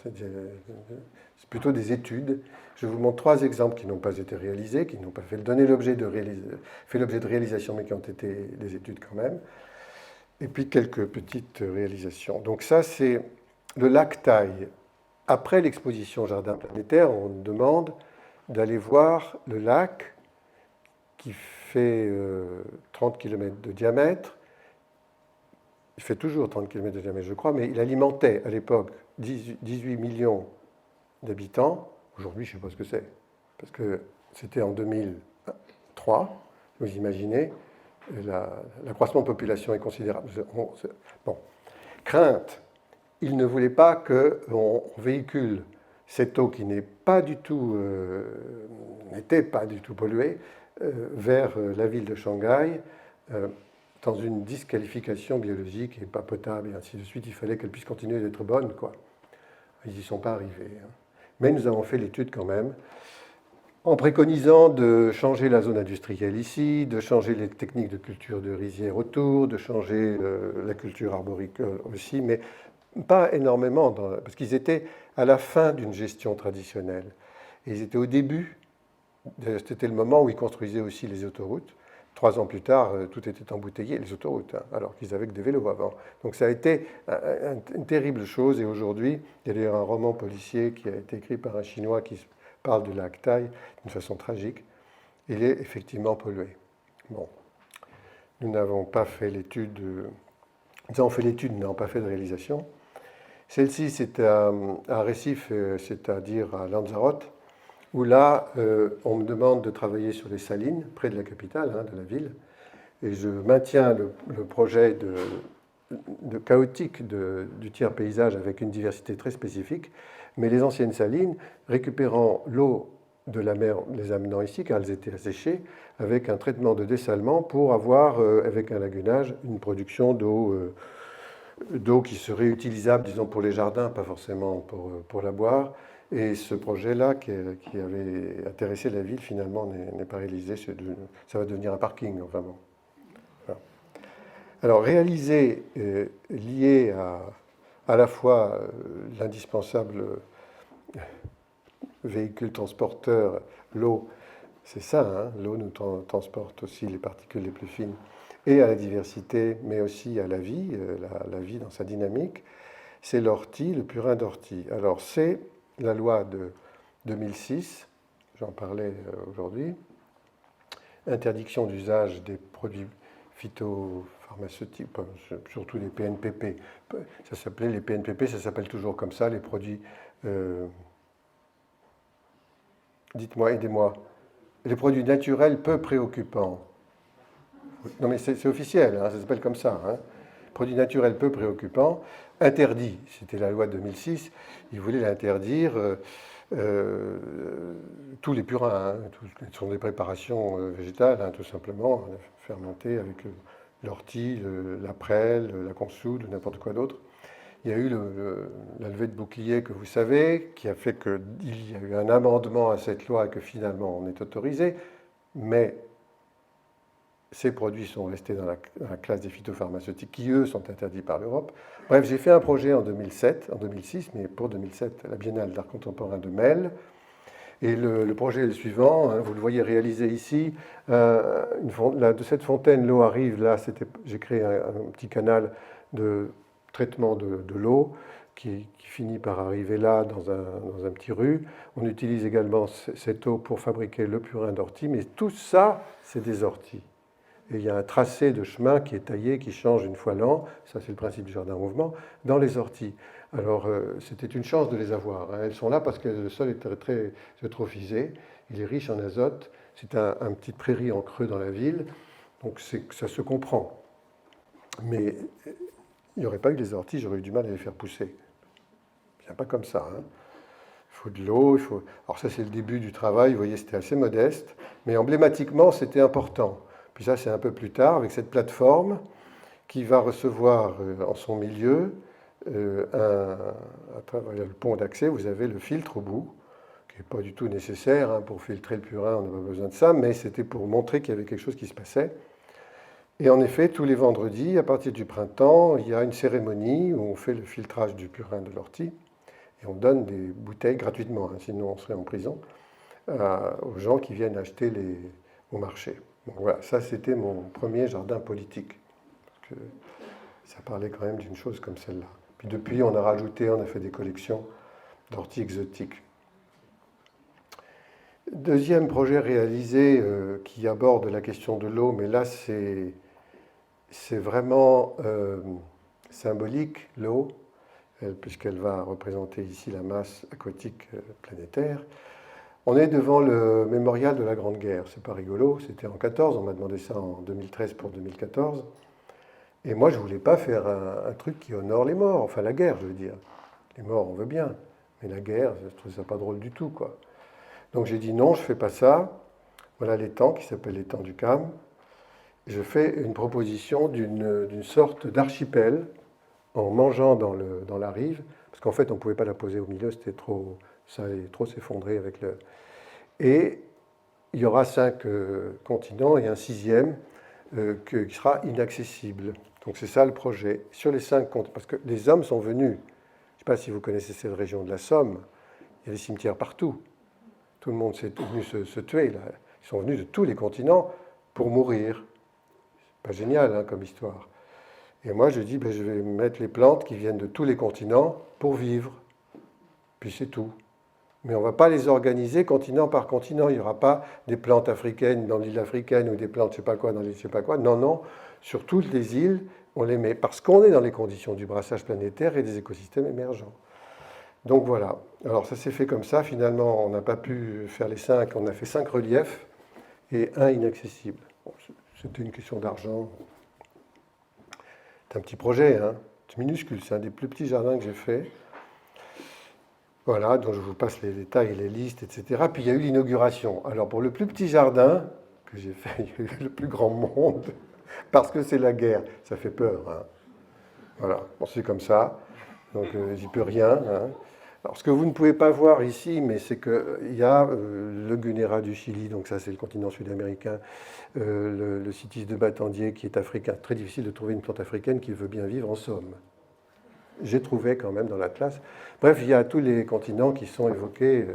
c'est plutôt des études. Je vous montre 3 exemples qui n'ont pas été réalisés, qui n'ont pas fait l'objet de réalisation, mais qui ont été des études quand même. Et puis quelques petites réalisations. Donc ça, c'est le lac Taille. Après l'exposition Jardin planétaire, on demande d'aller voir le lac qui fait 30 km de diamètre. Il fait toujours 30 km de diamètre, je crois, mais il alimentait à l'époque 18 millions d'habitants. Aujourd'hui, je ne sais pas ce que c'est, parce que c'était en 2003, vous imaginez, l'accroissement de population est considérable. Bon. Crainte, il ne voulait pas qu'on véhicule cette eau qui n'était pas du tout polluée vers la ville de Shanghai, dans une disqualification biologique et pas potable, et ainsi de suite. Il fallait qu'elle puisse continuer d'être bonne, quoi. Ils n'y sont pas arrivés. Hein. Mais nous avons fait l'étude quand même, en préconisant de changer la zone industrielle ici, de changer les techniques de culture de rizières autour, de changer la culture arboricole aussi, mais pas énormément, parce qu'ils étaient à la fin d'une gestion traditionnelle. Et ils étaient au début, c'était le moment où ils construisaient aussi les autoroutes. 3 ans plus tard, tout était embouteillé, les autoroutes, hein, alors qu'ils avaient que des vélos avant. Donc ça a été une terrible chose. Et aujourd'hui, il y a d'ailleurs un roman policier qui a été écrit par un Chinois qui parle du lac Taille d'une façon tragique. Il est effectivement pollué. Bon, nous n'avons pas fait l'étude. Nous avons fait l'étude, nous n'avons pas fait de réalisation. Celle-ci, c'est à Recife, c'est-à-dire à Lanzarote, où là, on me demande de travailler sur les salines, près de la capitale, hein, de la ville, et je maintiens le projet chaotique du tiers paysage avec une diversité très spécifique, mais les anciennes salines, récupérant l'eau de la mer, les amenant ici, car elles étaient asséchées, avec un traitement de dessalement pour avoir, avec un lagunage, une production d'eau qui serait utilisable, disons, pour les jardins, pas forcément pour la boire. Et ce projet-là, qui avait intéressé la ville, finalement, n'est pas réalisé. Ça va devenir un parking, enfin bon. Voilà. Alors, réaliser, lié à la fois l'indispensable véhicule transporteur, l'eau, c'est ça, hein, l'eau nous transporte aussi les particules les plus fines, et à la diversité, mais aussi à la vie, la vie dans sa dynamique, c'est l'ortie, le purin d'ortie. Alors, c'est la loi de 2006, j'en parlais aujourd'hui, interdiction d'usage des produits phytopharmaceutiques, surtout les PNPP. Ça s'appelait les PNPP, ça s'appelle toujours comme ça, les produits... dites-moi, aidez-moi. Les produits naturels peu préoccupants. Non mais c'est officiel, hein, ça s'appelle comme ça. Hein. Produits naturels peu préoccupants, interdits. C'était la loi de 2006. Ils voulaient l'interdire... tous les purins, hein, ce sont des préparations végétales, hein, tout simplement, fermentées avec l'ortie, la prêle, la consoude, n'importe quoi d'autre. Il y a eu la levée de bouclier que vous savez, qui a fait qu'il y a eu un amendement à cette loi et que finalement on est autorisé, mais ces produits sont restés dans la classe des phytopharmaceutiques qui, eux, sont interdits par l'Europe. Bref, j'ai fait un projet en 2006, mais pour 2007, à la Biennale d'art contemporain de Melle. Et le projet est le suivant, hein, vous le voyez réalisé ici. De cette fontaine, l'eau arrive, là, j'ai créé un petit canal de traitement de l'eau qui finit par arriver là, dans un petit rue. On utilise également cette eau pour fabriquer le purin d'ortie, mais tout ça, c'est des orties. Et il y a un tracé de chemin qui est taillé, qui change une fois l'an, ça c'est le principe du jardin en mouvement, dans les orties. Alors c'était une chance de les avoir. Hein. Elles sont là parce que le sol est très eutrophisé, il est riche en azote, c'est un petit prairie en creux dans la ville, donc ça se comprend. Mais il n'y aurait pas eu des orties, j'aurais eu du mal à les faire pousser. Il n'y a pas comme ça. Hein. Il faut de l'eau, Alors ça c'est le début du travail, vous voyez c'était assez modeste, mais emblématiquement c'était important. Puis ça, c'est un peu plus tard, avec cette plateforme qui va recevoir en son milieu, à travers le pont d'accès, vous avez le filtre au bout, qui n'est pas du tout nécessaire. Hein, pour filtrer le purin, on n'a pas besoin de ça, mais c'était pour montrer qu'il y avait quelque chose qui se passait. Et en effet, tous les vendredis, à partir du printemps, il y a une cérémonie où on fait le filtrage du purin de l'ortie, et on donne des bouteilles gratuitement, hein, sinon on serait en prison, aux gens qui viennent acheter au marché. Bon, voilà, ça c'était mon premier jardin politique. Parce que ça parlait quand même d'une chose comme celle-là. Puis depuis, on a fait des collections d'orties exotiques. Deuxième projet réalisé qui aborde la question de l'eau, mais là c'est vraiment symbolique, l'eau, puisqu'elle va représenter ici la masse aquatique planétaire. On est devant le mémorial de la Grande Guerre. C'est pas rigolo, c'était en 14, on m'a demandé ça en 2013 pour 2014. Et moi, je voulais pas faire un truc qui honore les morts, enfin la guerre, je veux dire. Les morts, on veut bien, mais la guerre, je trouve ça pas drôle du tout, quoi. Donc j'ai dit non, je fais pas ça. Voilà l'étang qui s'appelle l'étang du Cam. Je fais une proposition d'une sorte d'archipel en mangeant dans la rive, parce qu'en fait, on pouvait pas la poser au milieu, ça allait trop s'effondrer avec le... Et il y aura 5 continents et un 6e qui sera inaccessible. Donc c'est ça le projet. Sur les 5 continents, parce que les hommes sont venus, je ne sais pas si vous connaissez cette région de la Somme, il y a des cimetières partout. Tout le monde s'est venu se tuer là. Ils sont venus de tous les continents pour mourir. C'est pas génial hein, comme histoire. Et moi je dis, je vais mettre les plantes qui viennent de tous les continents pour vivre. Puis c'est tout. Mais on ne va pas les organiser continent par continent. Il n'y aura pas des plantes africaines dans l'île africaine ou des plantes je ne sais pas quoi dans l'île je ne sais pas quoi. Non, non. Sur toutes les îles, on les met parce qu'on est dans les conditions du brassage planétaire et des écosystèmes émergents. Donc voilà. Alors ça s'est fait comme ça. Finalement, on n'a pas pu faire les 5. On a fait 5 reliefs et un inaccessible. Bon, c'était une question d'argent. C'est un petit projet, hein. C'est minuscule. C'est un des plus petits jardins que j'ai fait. Voilà, donc je vous passe les détails, les listes, etc. Puis il y a eu l'inauguration. Alors pour le plus petit jardin que j'ai fait, il y a eu le plus grand monde, parce que c'est la guerre. Ça fait peur. Hein. Voilà, bon, c'est comme ça. Donc j'y peux rien. Hein. Alors ce que vous ne pouvez pas voir ici, mais c'est qu'il y a le Gunera du Chili, donc ça c'est le continent sud-américain, le Citis de Battandier qui est africain. Très difficile de trouver une plante africaine qui veut bien vivre en Somme. J'ai trouvé quand même dans l'Atlas. Bref, il y a tous les continents qui sont évoqués.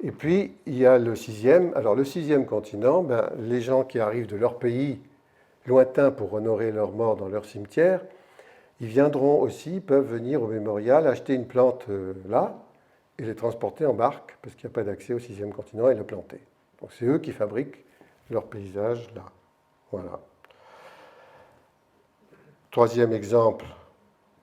Et puis, il y a le 6e. Alors, le 6e continent, les gens qui arrivent de leur pays lointain pour honorer leurs morts dans leur cimetière, ils viendront aussi, peuvent venir au mémorial, acheter une plante là et les transporter en barque, parce qu'il n'y a pas d'accès au 6e continent, et la planter. Donc, c'est eux qui fabriquent leur paysage là. Voilà. Troisième exemple,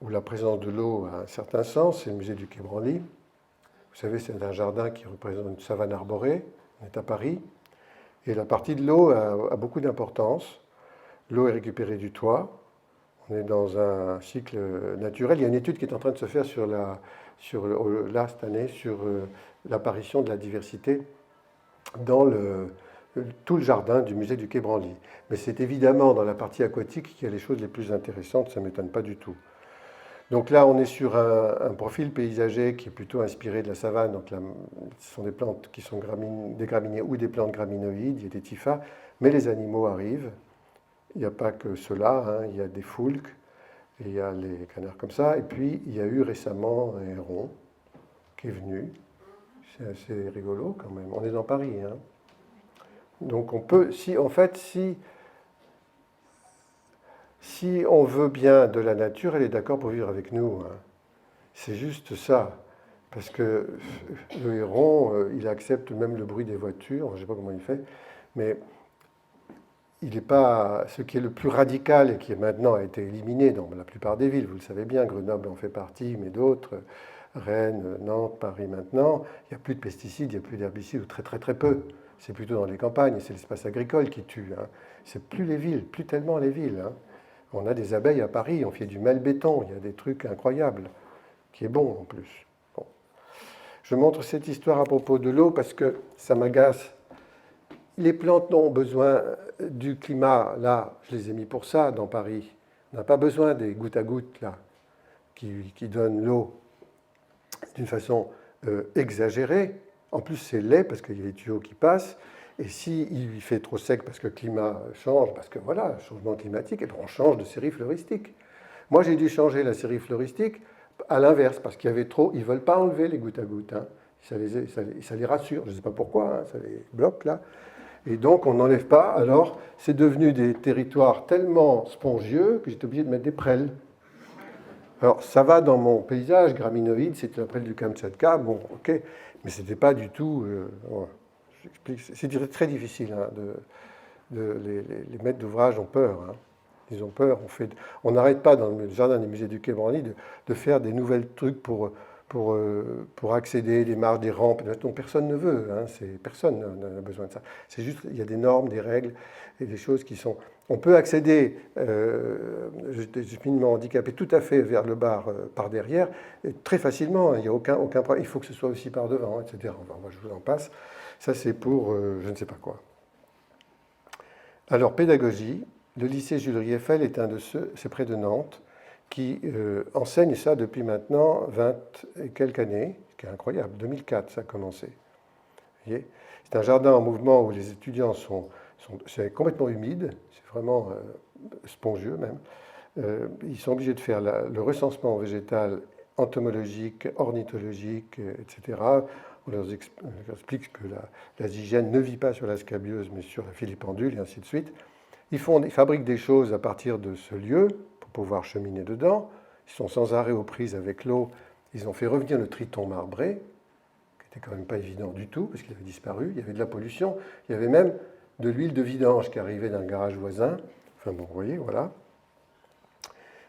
où la présence de l'eau a un certain sens, c'est le musée du Quai Branly. Vous savez, c'est un jardin qui représente une savane arborée, on est à Paris, et la partie de l'eau a beaucoup d'importance. L'eau est récupérée du toit, on est dans un cycle naturel. Il y a une étude qui est en train de se faire là, cette année, sur l'apparition de la diversité dans tout le jardin du musée du Quai Branly. Mais c'est évidemment dans la partie aquatique qu'il y a les choses les plus intéressantes, ça ne m'étonne pas du tout. Donc là, on est sur un profil paysager qui est plutôt inspiré de la savane. Donc là, ce sont des plantes qui sont des graminées ou des plantes graminoïdes, il y a des typhas, mais les animaux arrivent. Il n'y a pas que ceux-là, hein. Il y a des foulques, et il y a les canards comme ça. Et puis, il y a eu récemment un héron qui est venu. C'est assez rigolo quand même. On est dans Paris, hein. Donc on peut, si en fait, si on veut bien de la nature, elle est d'accord pour vivre avec nous, hein. C'est juste ça. Parce que le héron, il accepte même le bruit des voitures, je ne sais pas comment il fait, mais il n'est pas. Ce qui est le plus radical et qui maintenant a été éliminé dans la plupart des villes, vous le savez bien, Grenoble en fait partie, mais d'autres, Rennes, Nantes, Paris maintenant, il n'y a plus de pesticides, il n'y a plus d'herbicides, ou très très très peu. C'est plutôt dans les campagnes, et c'est l'espace agricole qui tue, hein. C'est plus les villes, plus tellement les villes, hein. On a des abeilles à Paris, on fait du mal-béton, il y a des trucs incroyables, qui est bon en plus. Bon. Je montre cette histoire à propos de l'eau parce que ça m'agace. Les plantes n'ont besoin du climat, là, je les ai mis pour ça dans Paris. On n'a pas besoin des gouttes à gouttes, là, qui donnent l'eau d'une façon exagérée. En plus, c'est laid parce qu'il y a les tuyaux qui passent. Et s'il fait trop sec parce que le climat change, parce que voilà, changement climatique, et bien on change de série floristique. Moi, j'ai dû changer la série floristique à l'inverse, parce qu'il y avait trop. Ils ne veulent pas enlever les gouttes à gouttes, hein. Ça les rassure. Je ne sais pas pourquoi, hein, ça les bloque là. Et donc, on n'enlève pas. Alors, c'est devenu des territoires tellement spongieux que j'étais obligé de mettre des prêles. Alors, ça va dans mon paysage graminoïde, c'était la prêle du Kamtchatka, bon, ok, mais ce n'était pas du tout. C'est très difficile, hein, les maîtres d'ouvrage ont peur, hein. Ils ont peur. On n'arrête pas dans le jardin des musées du Quai Branly de faire des nouvelles trucs pour accéder, des marges, des rampes, dont personne ne veut, hein. Personne n'a besoin de ça. C'est juste, il y a des normes, des règles et des choses qui sont. On peut accéder, finement handicapé, tout à fait vers le bar par derrière, très facilement, hein. Il n'y a aucun problème. Il faut que ce soit aussi par devant, etc. Enfin, moi, je vous en passe. Ça, c'est pour je ne sais pas quoi. Alors, pédagogie. Le lycée Jules Rieffel est un de ceux, c'est près de Nantes, qui enseigne ça depuis maintenant 20 et quelques années, ce qui est incroyable. 2004, ça a commencé. C'est un jardin en mouvement où les étudiants c'est complètement humide, c'est vraiment spongieux même. Ils sont obligés de faire le recensement végétal, entomologique, ornithologique, etc. On leur explique que la zygène ne vit pas sur la scabieuse, mais sur la filipendule, et ainsi de suite. Ils fabriquent des choses à partir de ce lieu pour pouvoir cheminer dedans. Ils sont sans arrêt aux prises avec l'eau. Ils ont fait revenir le triton marbré, qui n'était quand même pas évident du tout, parce qu'il avait disparu. Il y avait de la pollution. Il y avait même de l'huile de vidange qui arrivait d'un garage voisin. Enfin bon, vous voyez, voilà.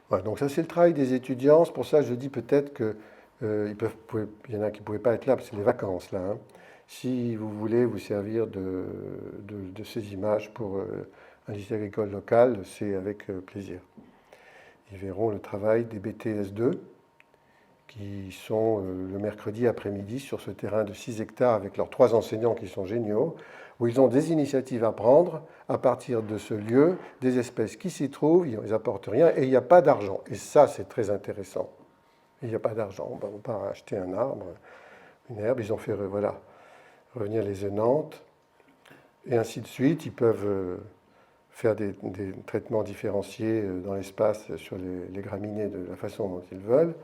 Voilà, donc ça, c'est le travail des étudiants. C'est pour ça que je dis peut-être que il y en a qui ne pouvaient pas être là, parce que c'est les vacances, là, hein. Si vous voulez vous servir de ces images pour un lycée agricole local, c'est avec plaisir. Ils verront le travail des BTS2 qui sont le mercredi après-midi sur ce terrain de 6 hectares avec leurs 3 enseignants qui sont géniaux, où ils ont des initiatives à prendre à partir de ce lieu, des espèces qui s'y trouvent, ils n'apportent rien et il n'y a pas d'argent. Et ça, c'est très intéressant. Il n'y a pas d'argent. On ne va pas acheter un arbre, une herbe. Ils ont fait revenir les œnanthes et ainsi de suite. Ils peuvent faire des traitements différenciés dans l'espace sur les graminées de la façon dont ils veulent.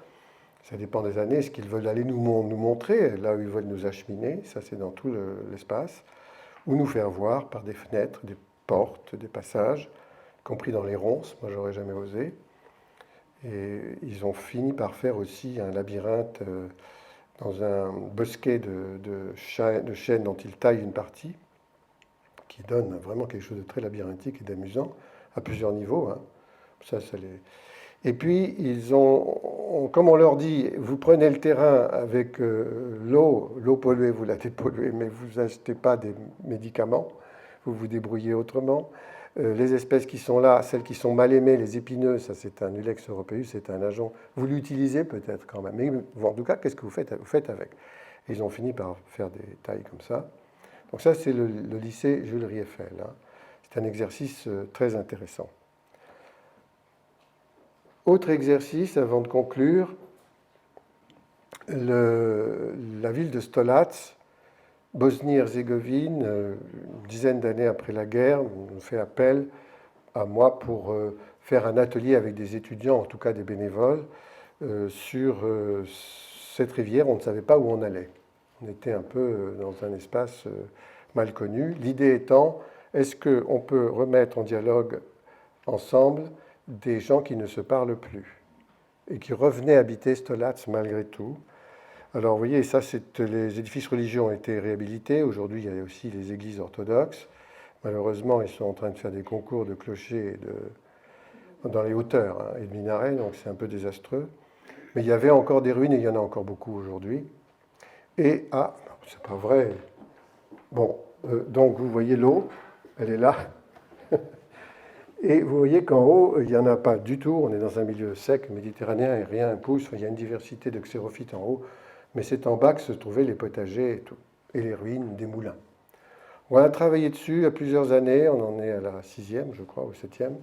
Ça dépend des années. Est-ce qu'ils veulent aller nous montrer, là où ils veulent nous acheminer, ça c'est dans tout l'espace, ou nous faire voir par des fenêtres, des portes, des passages, y compris dans les ronces, moi j'aurais jamais osé. Et ils ont fini par faire aussi un labyrinthe dans un bosquet de chênes dont ils taillent une partie, qui donne vraiment quelque chose de très labyrinthique et d'amusant, à plusieurs niveaux, hein. Et puis, comme on leur dit, vous prenez le terrain avec l'eau polluée, vous la dépolluez, mais vous n'achetez pas des médicaments, vous vous débrouillez autrement. Les espèces qui sont là, celles qui sont mal aimées, les épineuses, ça c'est un Ulex europaeus, c'est un agent, vous l'utilisez peut-être quand même, mais en tout cas, qu'est-ce que vous faites avec? Et ils ont fini par faire des tailles comme ça. Donc ça, c'est le lycée Jules Rieffel, hein. C'est un exercice très intéressant. Autre exercice avant de conclure, la ville de Stolac, Bosnie-Herzégovine, une dizaine d'années après la guerre, on fait appel à moi pour faire un atelier avec des étudiants, en tout cas des bénévoles, sur cette rivière. On ne savait pas où on allait. On était un peu dans un espace mal connu. L'idée étant, est-ce qu'on peut remettre en dialogue ensemble des gens qui ne se parlent plus et qui revenaient habiter Stolac malgré tout? Alors, vous voyez, ça, les édifices religieux ont été réhabilités. Aujourd'hui, il y a aussi les églises orthodoxes. Malheureusement, ils sont en train de faire des concours de clochers dans les hauteurs et de minarets, donc c'est un peu désastreux. Mais il y avait encore des ruines et il y en a encore beaucoup aujourd'hui. Et, c'est pas vrai. Bon, donc vous voyez l'eau, elle est là. Et vous voyez qu'en haut, il n'y en a pas du tout. On est dans un milieu sec, méditerranéen, et rien ne pousse. Il y a une diversité de xérophytes en haut. Mais c'est en bas que se trouvaient les potagers et les ruines des moulins. On a travaillé dessus il y a plusieurs années. On en est à la 6e, je crois, ou 7e.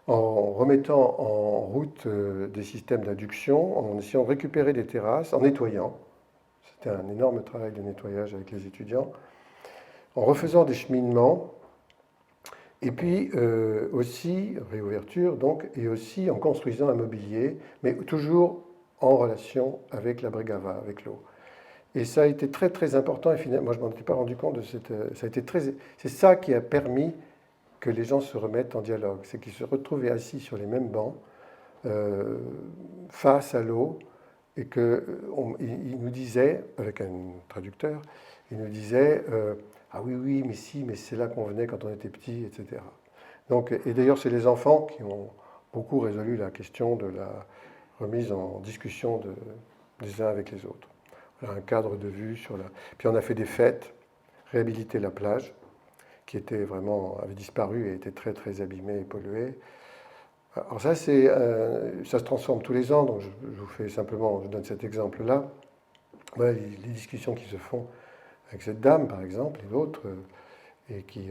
En remettant en route des systèmes d'induction, en essayant de récupérer des terrasses, en nettoyant. C'était un énorme travail de nettoyage avec les étudiants. En refaisant des cheminements. Et puis aussi, réouverture donc, et aussi en construisant un mobilier, mais toujours en relation avec la Bregava, avec l'eau. Et ça a été très très important, et finalement, moi je ne m'en étais pas rendu compte de c'est ça qui a permis que les gens se remettent en dialogue, c'est qu'ils se retrouvaient assis sur les mêmes bancs, face à l'eau, et qu'ils nous disaient, avec un traducteur, il nous disait ah oui, oui, mais si, mais c'est là qu'on venait quand on était petit, etc. Donc, et d'ailleurs, c'est les enfants qui ont beaucoup résolu la question de la remise en discussion des uns avec les autres. Voilà un cadre de vue sur la. Puis on a fait des fêtes, réhabilité la plage, qui avait disparu et était très très abîmée et polluée. Alors ça, ça se transforme tous les ans, donc je vous fais simplement, je donne cet exemple-là. Voilà les discussions qui se font avec cette dame, par exemple, et d'autres, et qui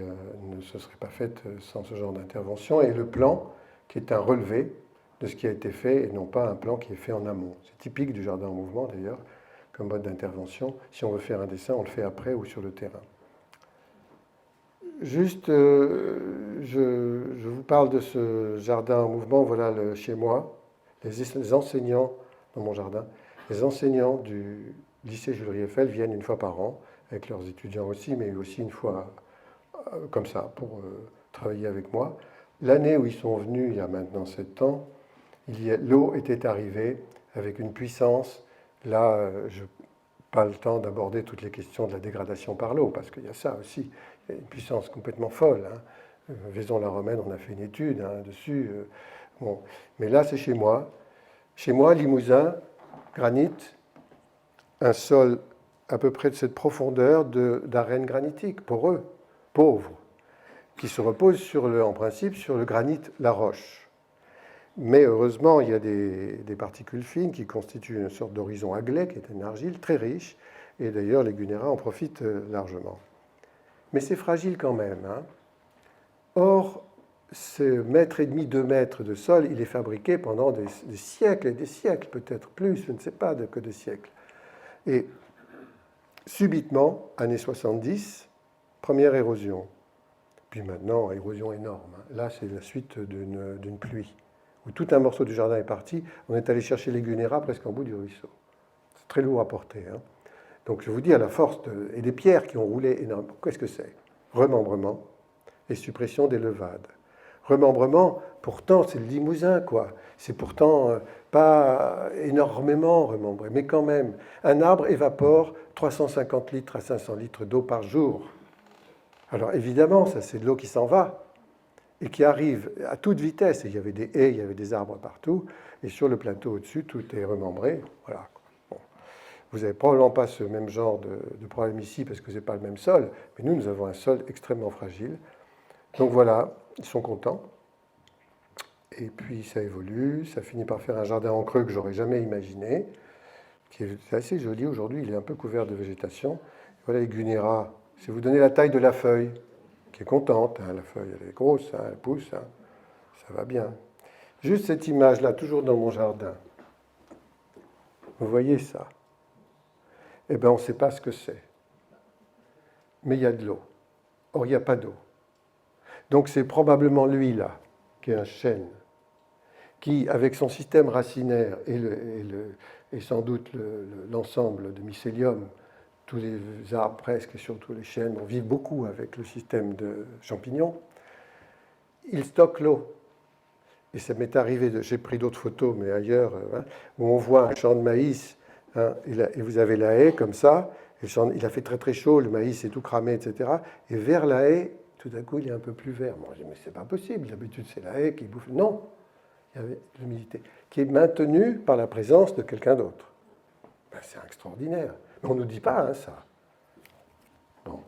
ne se seraient pas faites sans ce genre d'intervention, et le plan, qui est un relevé de ce qui a été fait, et non pas un plan qui est fait en amont. C'est typique du jardin en mouvement, d'ailleurs, comme mode d'intervention. Si on veut faire un dessin, on le fait après ou sur le terrain. Juste, je vous parle de ce jardin en mouvement, voilà chez moi, les enseignants dans mon jardin, les enseignants du lycée Jules Rieffel viennent une fois par an, avec leurs étudiants aussi, mais aussi une fois comme ça, pour travailler avec moi. L'année où ils sont venus, il y a maintenant 7 ans, l'eau était arrivée avec une puissance. Là, je n'ai pas le temps d'aborder toutes les questions de la dégradation par l'eau, parce qu'il y a ça aussi, il y a une puissance complètement folle. Vaison-la-Romaine, on a fait une étude dessus. Bon. Mais là, c'est chez moi. Chez moi, Limousin, granit, un sol à peu près de cette profondeur d'arène granitique, poreux, pauvre, qui se repose en principe sur le granit, la roche. Mais heureusement, il y a des particules fines qui constituent une sorte d'horizon aglaé, qui est une argile très riche, et d'ailleurs les Gunera en profitent largement. Mais c'est fragile quand même. Or, ce 1,5 m, 2 mètres de sol, il est fabriqué pendant des siècles et des siècles, peut-être plus, je ne sais pas, que des siècles. Et subitement, années 70, première érosion. Puis maintenant, érosion énorme. Là, c'est la suite d'une pluie, où tout un morceau du jardin est parti. On est allé chercher les Gunera presque en bout du ruisseau. C'est très lourd à porter. Donc je vous dis, à la force et des pierres qui ont roulé énormément. Qu'est-ce que c'est? Remembrement et suppression des levades. Remembrement, pourtant, c'est le Limousin, quoi. C'est pourtant pas énormément remembré, mais quand même. Un arbre évapore 350 litres à 500 litres d'eau par jour. Alors évidemment, ça c'est de l'eau qui s'en va et qui arrive à toute vitesse. Et il y avait des haies, il y avait des arbres partout, et sur le plateau au-dessus, tout est remembré. Voilà. Bon. Vous n'avez probablement pas ce même genre de problème ici parce que ce n'est pas le même sol, mais nous avons un sol extrêmement fragile. Donc voilà, ils sont contents. Et puis ça évolue, ça finit par faire un jardin en creux que j'aurais jamais imaginé, qui est assez joli aujourd'hui, il est un peu couvert de végétation. Voilà les Gunera. Si vous donnez la taille de la feuille, qui est contente, la feuille elle est grosse, elle pousse, ça va bien. Juste cette image-là, toujours dans mon jardin. Vous voyez ça? Eh bien, on ne sait pas ce que c'est. Mais il y a de l'eau. Or, il n'y a pas d'eau. Donc, c'est probablement lui, là, qui est un chêne, qui, avec son système racinaire et sans doute l'ensemble de mycélium, tous les arbres presque, et surtout les chênes, on vit beaucoup avec le système de champignons, il stocke l'eau. Et ça m'est arrivé, j'ai pris d'autres photos, mais ailleurs, hein, où on voit un champ de maïs, hein, et vous avez la haie comme ça, il a fait très très chaud, le maïs est tout cramé, etc. Et vers la haie, tout d'un coup, il est un peu plus vert. Moi, je dis, mais c'est pas possible, d'habitude c'est la haie qui bouffe. Non, il y avait l'humidité, qui est maintenue par la présence de quelqu'un d'autre. Ben, c'est extraordinaire. Mais on ne nous dit pas hein, ça. Bon.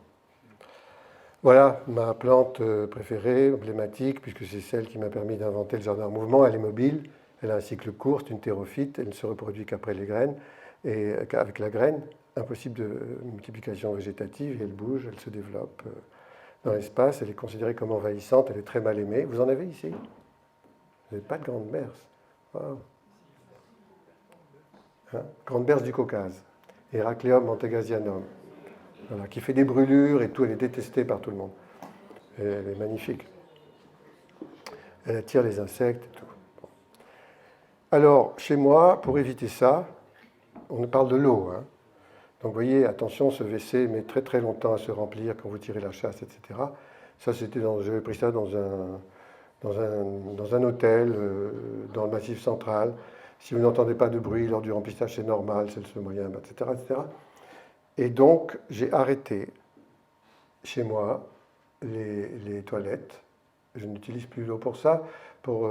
Voilà ma plante préférée, emblématique, puisque c'est celle qui m'a permis d'inventer le jardin en mouvement. Elle est mobile, elle a un cycle court, c'est une thérophyte, elle ne se reproduit qu'après les graines, et avec la graine, impossible de multiplication végétative, et elle bouge, elle se développe dans l'espace, elle est considérée comme envahissante, elle est très mal aimée. Vous en avez ici? Vous n'avez pas de grande berce. Wow. Hein, grande berce du Caucase, Heracleum mantegasianum. Voilà, qui fait des brûlures et tout, elle est détestée par tout le monde. Et elle est magnifique. Elle attire les insectes et tout. Bon. Alors, chez moi, pour éviter ça, on parle de l'eau. Hein. Donc, vous voyez, attention, ce WC met très très longtemps à se remplir quand vous tirez la chasse, etc. Ça, j'avais pris ça dans un hôtel, dans le Massif central. Si vous n'entendez pas de bruit lors du remplissage, c'est normal, c'est le seul moyen, etc., etc. Et donc, j'ai arrêté chez moi les toilettes. Je n'utilise plus l'eau pour ça, pour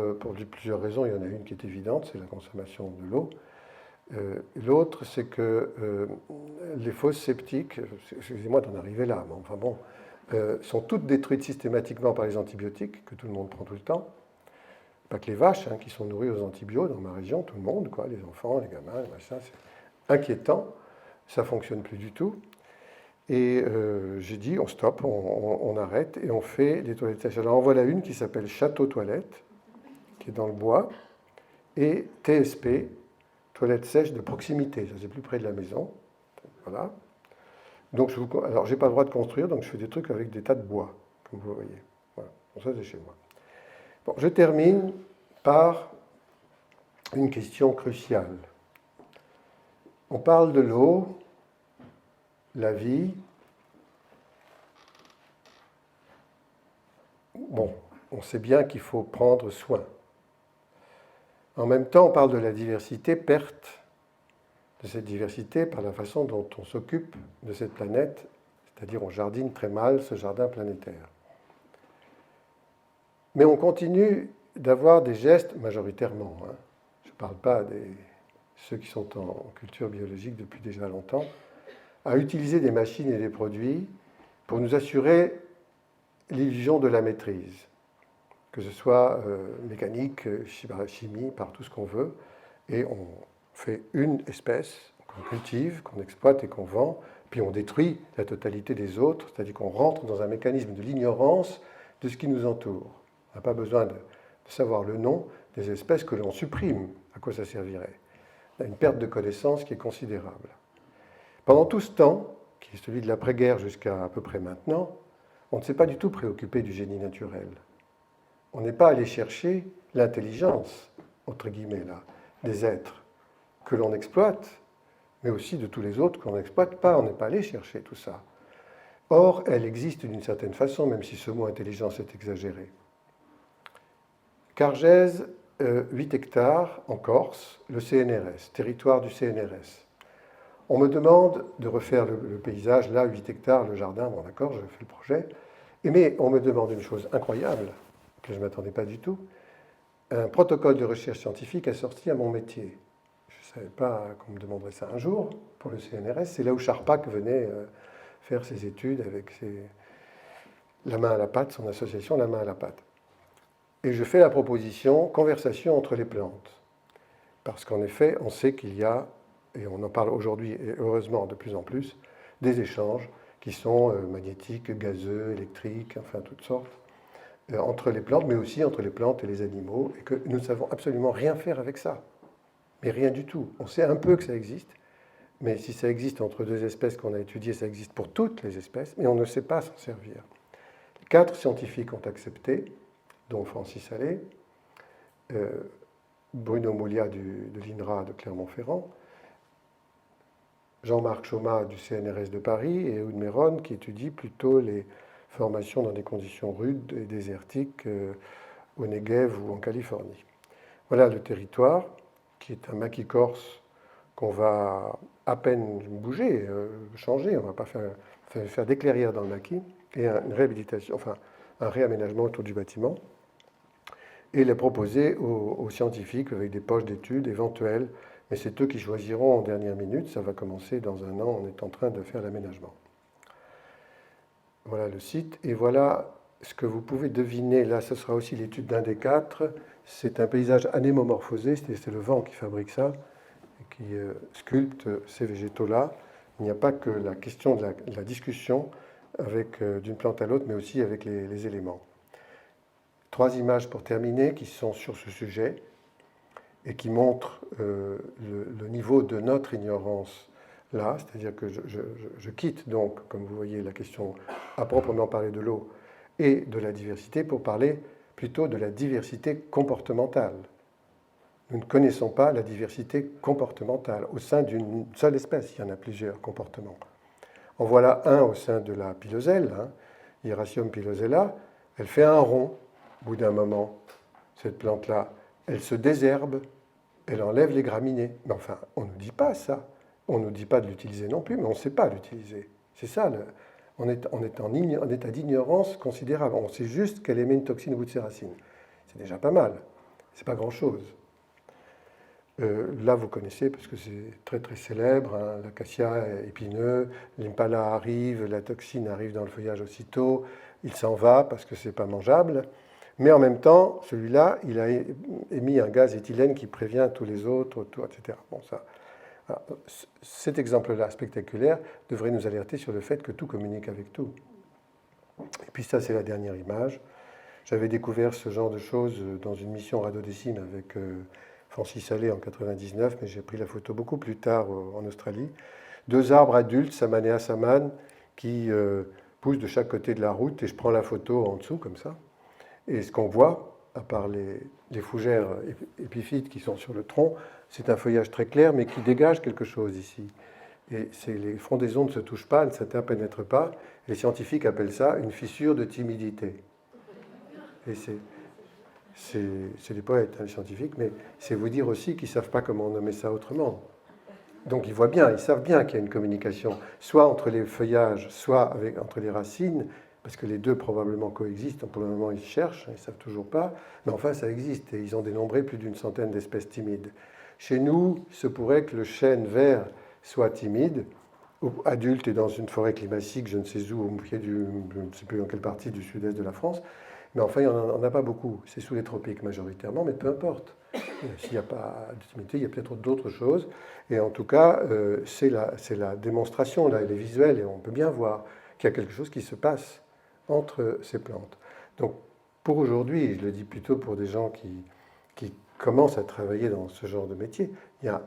plusieurs raisons. Il y en a une qui est évidente, c'est la consommation de l'eau. L'autre, c'est que les fosses septiques, excusez-moi d'en arriver là, mais enfin bon, sont toutes détruites systématiquement par les antibiotiques, que tout le monde prend tout le temps. Pas que les vaches, hein, qui sont nourries aux antibiotiques dans ma région, tout le monde, quoi, les enfants, les gamins, les machins, c'est inquiétant. Ça ne fonctionne plus du tout. Et j'ai dit, on stoppe, on arrête et on fait des toilettes sèches. Alors en voilà une qui s'appelle Château Toilette, qui est dans le bois, et TSP, toilette sèche de proximité, ça c'est plus près de la maison. Voilà. Donc, alors j'ai pas le droit de construire, donc je fais des trucs avec des tas de bois, comme vous voyez. Voilà. Bon, ça c'est chez moi. Bon, je termine par une question cruciale. On parle de l'eau, la vie. Bon, on sait bien qu'il faut prendre soin. En même temps, on parle de la diversité, perte de cette diversité par la façon dont on s'occupe de cette planète, c'est-à-dire on jardine très mal ce jardin planétaire. Mais on continue d'avoir des gestes majoritairement. Hein. Je ne parle pas de ceux qui sont en culture biologique depuis déjà longtemps, à utiliser des machines et des produits pour nous assurer l'illusion de la maîtrise, que ce soit mécanique, chimie, par tout ce qu'on veut, et on fait une espèce qu'on cultive, qu'on exploite et qu'on vend, puis on détruit la totalité des autres, c'est-à-dire qu'on rentre dans un mécanisme de l'ignorance de ce qui nous entoure. On n'a pas besoin de savoir le nom des espèces que l'on supprime. À quoi ça servirait? On a une perte de connaissance qui est considérable. Pendant tout ce temps, qui est celui de l'après-guerre jusqu'à à peu près maintenant, on ne s'est pas du tout préoccupé du génie naturel. On n'est pas allé chercher l'intelligence, entre guillemets, là, des êtres que l'on exploite, mais aussi de tous les autres qu'on n'exploite pas. On n'est pas allé chercher tout ça. Or, elle existe d'une certaine façon, même si ce mot intelligence est exagéré. Cargèse, 8 hectares en Corse, le CNRS, territoire du CNRS. On me demande de refaire le paysage, là, 8 hectares, le jardin, bon d'accord, je fais le projet. Mais on me demande une chose incroyable, que je ne m'attendais pas du tout. Un protocole de recherche scientifique assorti à mon métier. Je ne savais pas qu'on me demanderait ça un jour pour le CNRS. C'est là où Charpak venait faire ses études avec la main à la pâte, son association La Main à la pâte. Et je fais la proposition conversation entre les plantes. Parce qu'en effet, on sait qu'il y a, et on en parle aujourd'hui, et heureusement de plus en plus, des échanges qui sont magnétiques, gazeux, électriques, enfin toutes sortes, entre les plantes, mais aussi entre les plantes et les animaux, et que nous ne savons absolument rien faire avec ça. Mais rien du tout. On sait un peu que ça existe, mais si ça existe entre deux espèces qu'on a étudiées, ça existe pour toutes les espèces, mais on ne sait pas s'en servir. 4 scientifiques ont accepté, dont Francis Allais, Bruno Mouliat de l'INRA de Clermont-Ferrand, Jean-Marc Chaumat du CNRS de Paris et Oud Méron qui étudie plutôt les formations dans des conditions rudes et désertiques au Negev ou en Californie. Voilà le territoire, qui est un maquis corse qu'on va à peine bouger, changer, on ne va pas faire des clairières dans le maquis, et une réhabilitation, enfin un réaménagement autour du bâtiment, et les proposer aux scientifiques avec des poches d'études éventuelles, mais c'est eux qui choisiront en dernière minute, ça va commencer dans un an, on est en train de faire l'aménagement. Voilà le site, et voilà ce que vous pouvez deviner, là ce sera aussi l'étude d'un des 4, c'est un paysage anémomorphosé, c'est le vent qui fabrique ça, et qui sculpte ces végétaux-là. Il n'y a pas que la question de la discussion avec d'une plante à l'autre, mais aussi avec les éléments. 3 images pour terminer qui sont sur ce sujet et qui montrent le niveau de notre ignorance là, c'est-à-dire que je quitte donc, comme vous voyez, la question à proprement parler de l'eau et de la diversité pour parler plutôt de la diversité comportementale. Nous ne connaissons pas la diversité comportementale au sein d'une seule espèce, il y en a plusieurs comportements. En voilà un au sein de la piloselle, Hieracium pilosella, elle fait un rond au bout d'un moment, cette plante-là. Elle se désherbe, elle enlève les graminées. Mais enfin, on ne nous dit pas ça. On ne nous dit pas de l'utiliser non plus, mais on ne sait pas l'utiliser. C'est ça, on est en état d'ignorance considérable. On sait juste qu'elle émet une toxine au bout de ses racines. C'est déjà pas mal. C'est pas grand-chose. Là, vous connaissez, parce que c'est très très célèbre, l'acacia est épineux, l'impala arrive, la toxine arrive dans le feuillage aussitôt, il s'en va parce que c'est pas mangeable, mais en même temps, celui-là, il a émis un gaz éthylène qui prévient tous les autres, etc. Bon, ça, alors, cet exemple-là, spectaculaire, devrait nous alerter sur le fait que tout communique avec tout. Et puis ça, c'est la dernière image. J'avais découvert ce genre de choses dans une mission radiodécime avec Francis Allais en 99, mais j'ai pris la photo beaucoup plus tard en Australie. 2 arbres adultes, Samanea saman, qui poussent de chaque côté de la route, et je prends la photo en dessous, comme ça. Et ce qu'on voit, à part les fougères épiphytes qui sont sur le tronc, c'est un feuillage très clair, mais qui dégage quelque chose ici. Et les frondaisons ne se touchent pas, ne s'interpénètrent pas. Les scientifiques appellent ça une fissure de timidité. Et c'est des poètes, les scientifiques, mais c'est vous dire aussi qu'ils ne savent pas comment nommer ça autrement. Donc ils voient bien, ils savent bien qu'il y a une communication, soit entre les feuillages, soit entre les racines, parce que les deux probablement coexistent. Pour le moment, ils cherchent, ils ne savent toujours pas, mais enfin, ça existe, et ils ont dénombré plus d'une centaine d'espèces timides. Chez nous, il se pourrait que le chêne vert soit timide, adulte et dans une forêt climatique, je ne sais où, au pied je ne sais plus dans quelle partie du sud-est de la France, mais enfin, il n'y en a pas beaucoup. C'est sous les tropiques majoritairement, mais peu importe. S'il n'y a pas de timidité, il y a peut-être d'autres choses. Et en tout cas, c'est la démonstration, là, elle est visuelle, et on peut bien voir qu'il y a quelque chose qui se passe entre ces plantes. Donc, pour aujourd'hui, je le dis plutôt pour des gens qui commencent à travailler dans ce genre de métier, il y a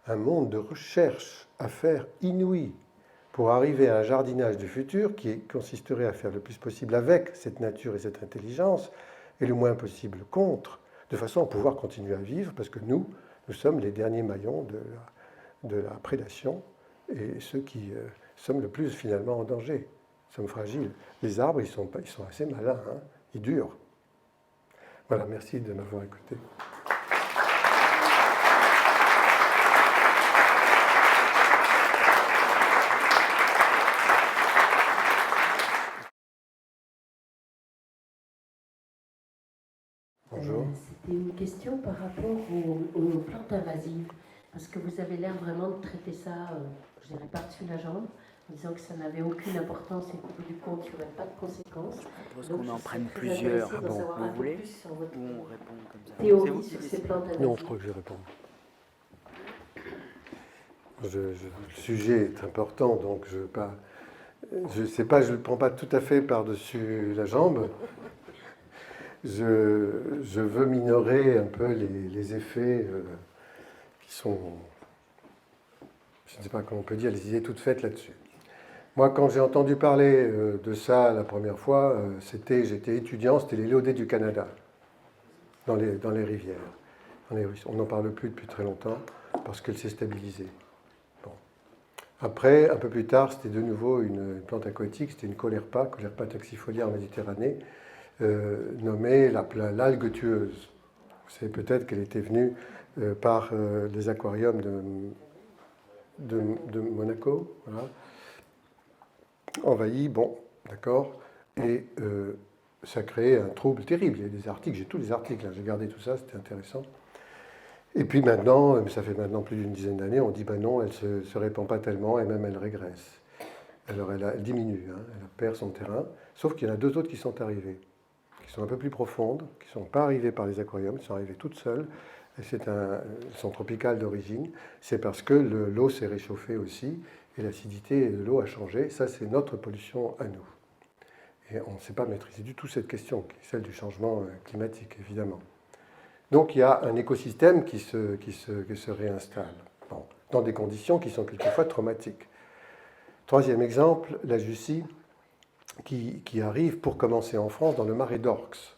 un monde de recherche à faire inouï pour arriver à un jardinage du futur qui consisterait à faire le plus possible avec cette nature et cette intelligence, et le moins possible contre, de façon à pouvoir continuer à vivre, parce que nous sommes les derniers maillons de la prédation, et ceux qui sommes le plus finalement en danger. Nous sommes fragiles. Les arbres, ils sont assez malins, ils durent. Voilà, merci de m'avoir écouté. Bonjour. C'était une question par rapport aux plantes invasives, parce que vous avez l'air vraiment de traiter ça, je dirais, par-dessus la jambe, en disant que ça n'avait aucune importance et qu'au bout du compte, il n'y aurait pas de conséquences. Je propose qu'on en prenne plusieurs. Ah bon, vous voulez Ou on répond comme ça. Théorie sur ces plantes invasives. Non, je crois que je vais répondre. Le sujet est important, donc je ne veux pas je ne sais pas, je ne le prends pas tout à fait par-dessus la jambe. Je veux minorer un peu les effets qui sont, je ne sais pas comment on peut dire, les idées toutes faites là-dessus. Moi, quand j'ai entendu parler de ça la première fois, j'étais étudiant, c'était les Léodés du Canada, dans les rivières. On n'en parle plus depuis très longtemps, parce qu'elle s'est stabilisée. Bon. Après, un peu plus tard, c'était de nouveau une plante aquatique, c'était une Caulerpa taxifolia en Méditerranée, nommée l'algue tueuse. Vous savez peut-être qu'elle était venue par les aquariums de Monaco, voilà. Envahi, bon, d'accord, et ça créait un trouble terrible. Il y a des articles, j'ai tous les articles, hein, j'ai gardé tout ça, c'était intéressant. Et puis maintenant, ça fait maintenant plus d'une dizaine d'années, on dit ben non, elle ne se répand pas tellement et même elle régresse. Alors elle diminue, hein, elle perd son terrain, sauf qu'il y en a deux autres qui sont arrivées, qui sont un peu plus profondes, qui ne sont pas arrivées par les aquariums, qui sont arrivées toutes seules. Elles sont tropicales d'origine, c'est parce que l'eau s'est réchauffée aussi et l'acidité de l'eau a changé. Ça, c'est notre pollution à nous. Et on ne sait pas maîtriser du tout cette question, qui est celle du changement climatique, évidemment. Donc il y a un écosystème qui se réinstalle, bon, dans des conditions qui sont quelquefois traumatiques. Troisième exemple, la Jussie, qui arrive pour commencer en France dans le marais d'Orx,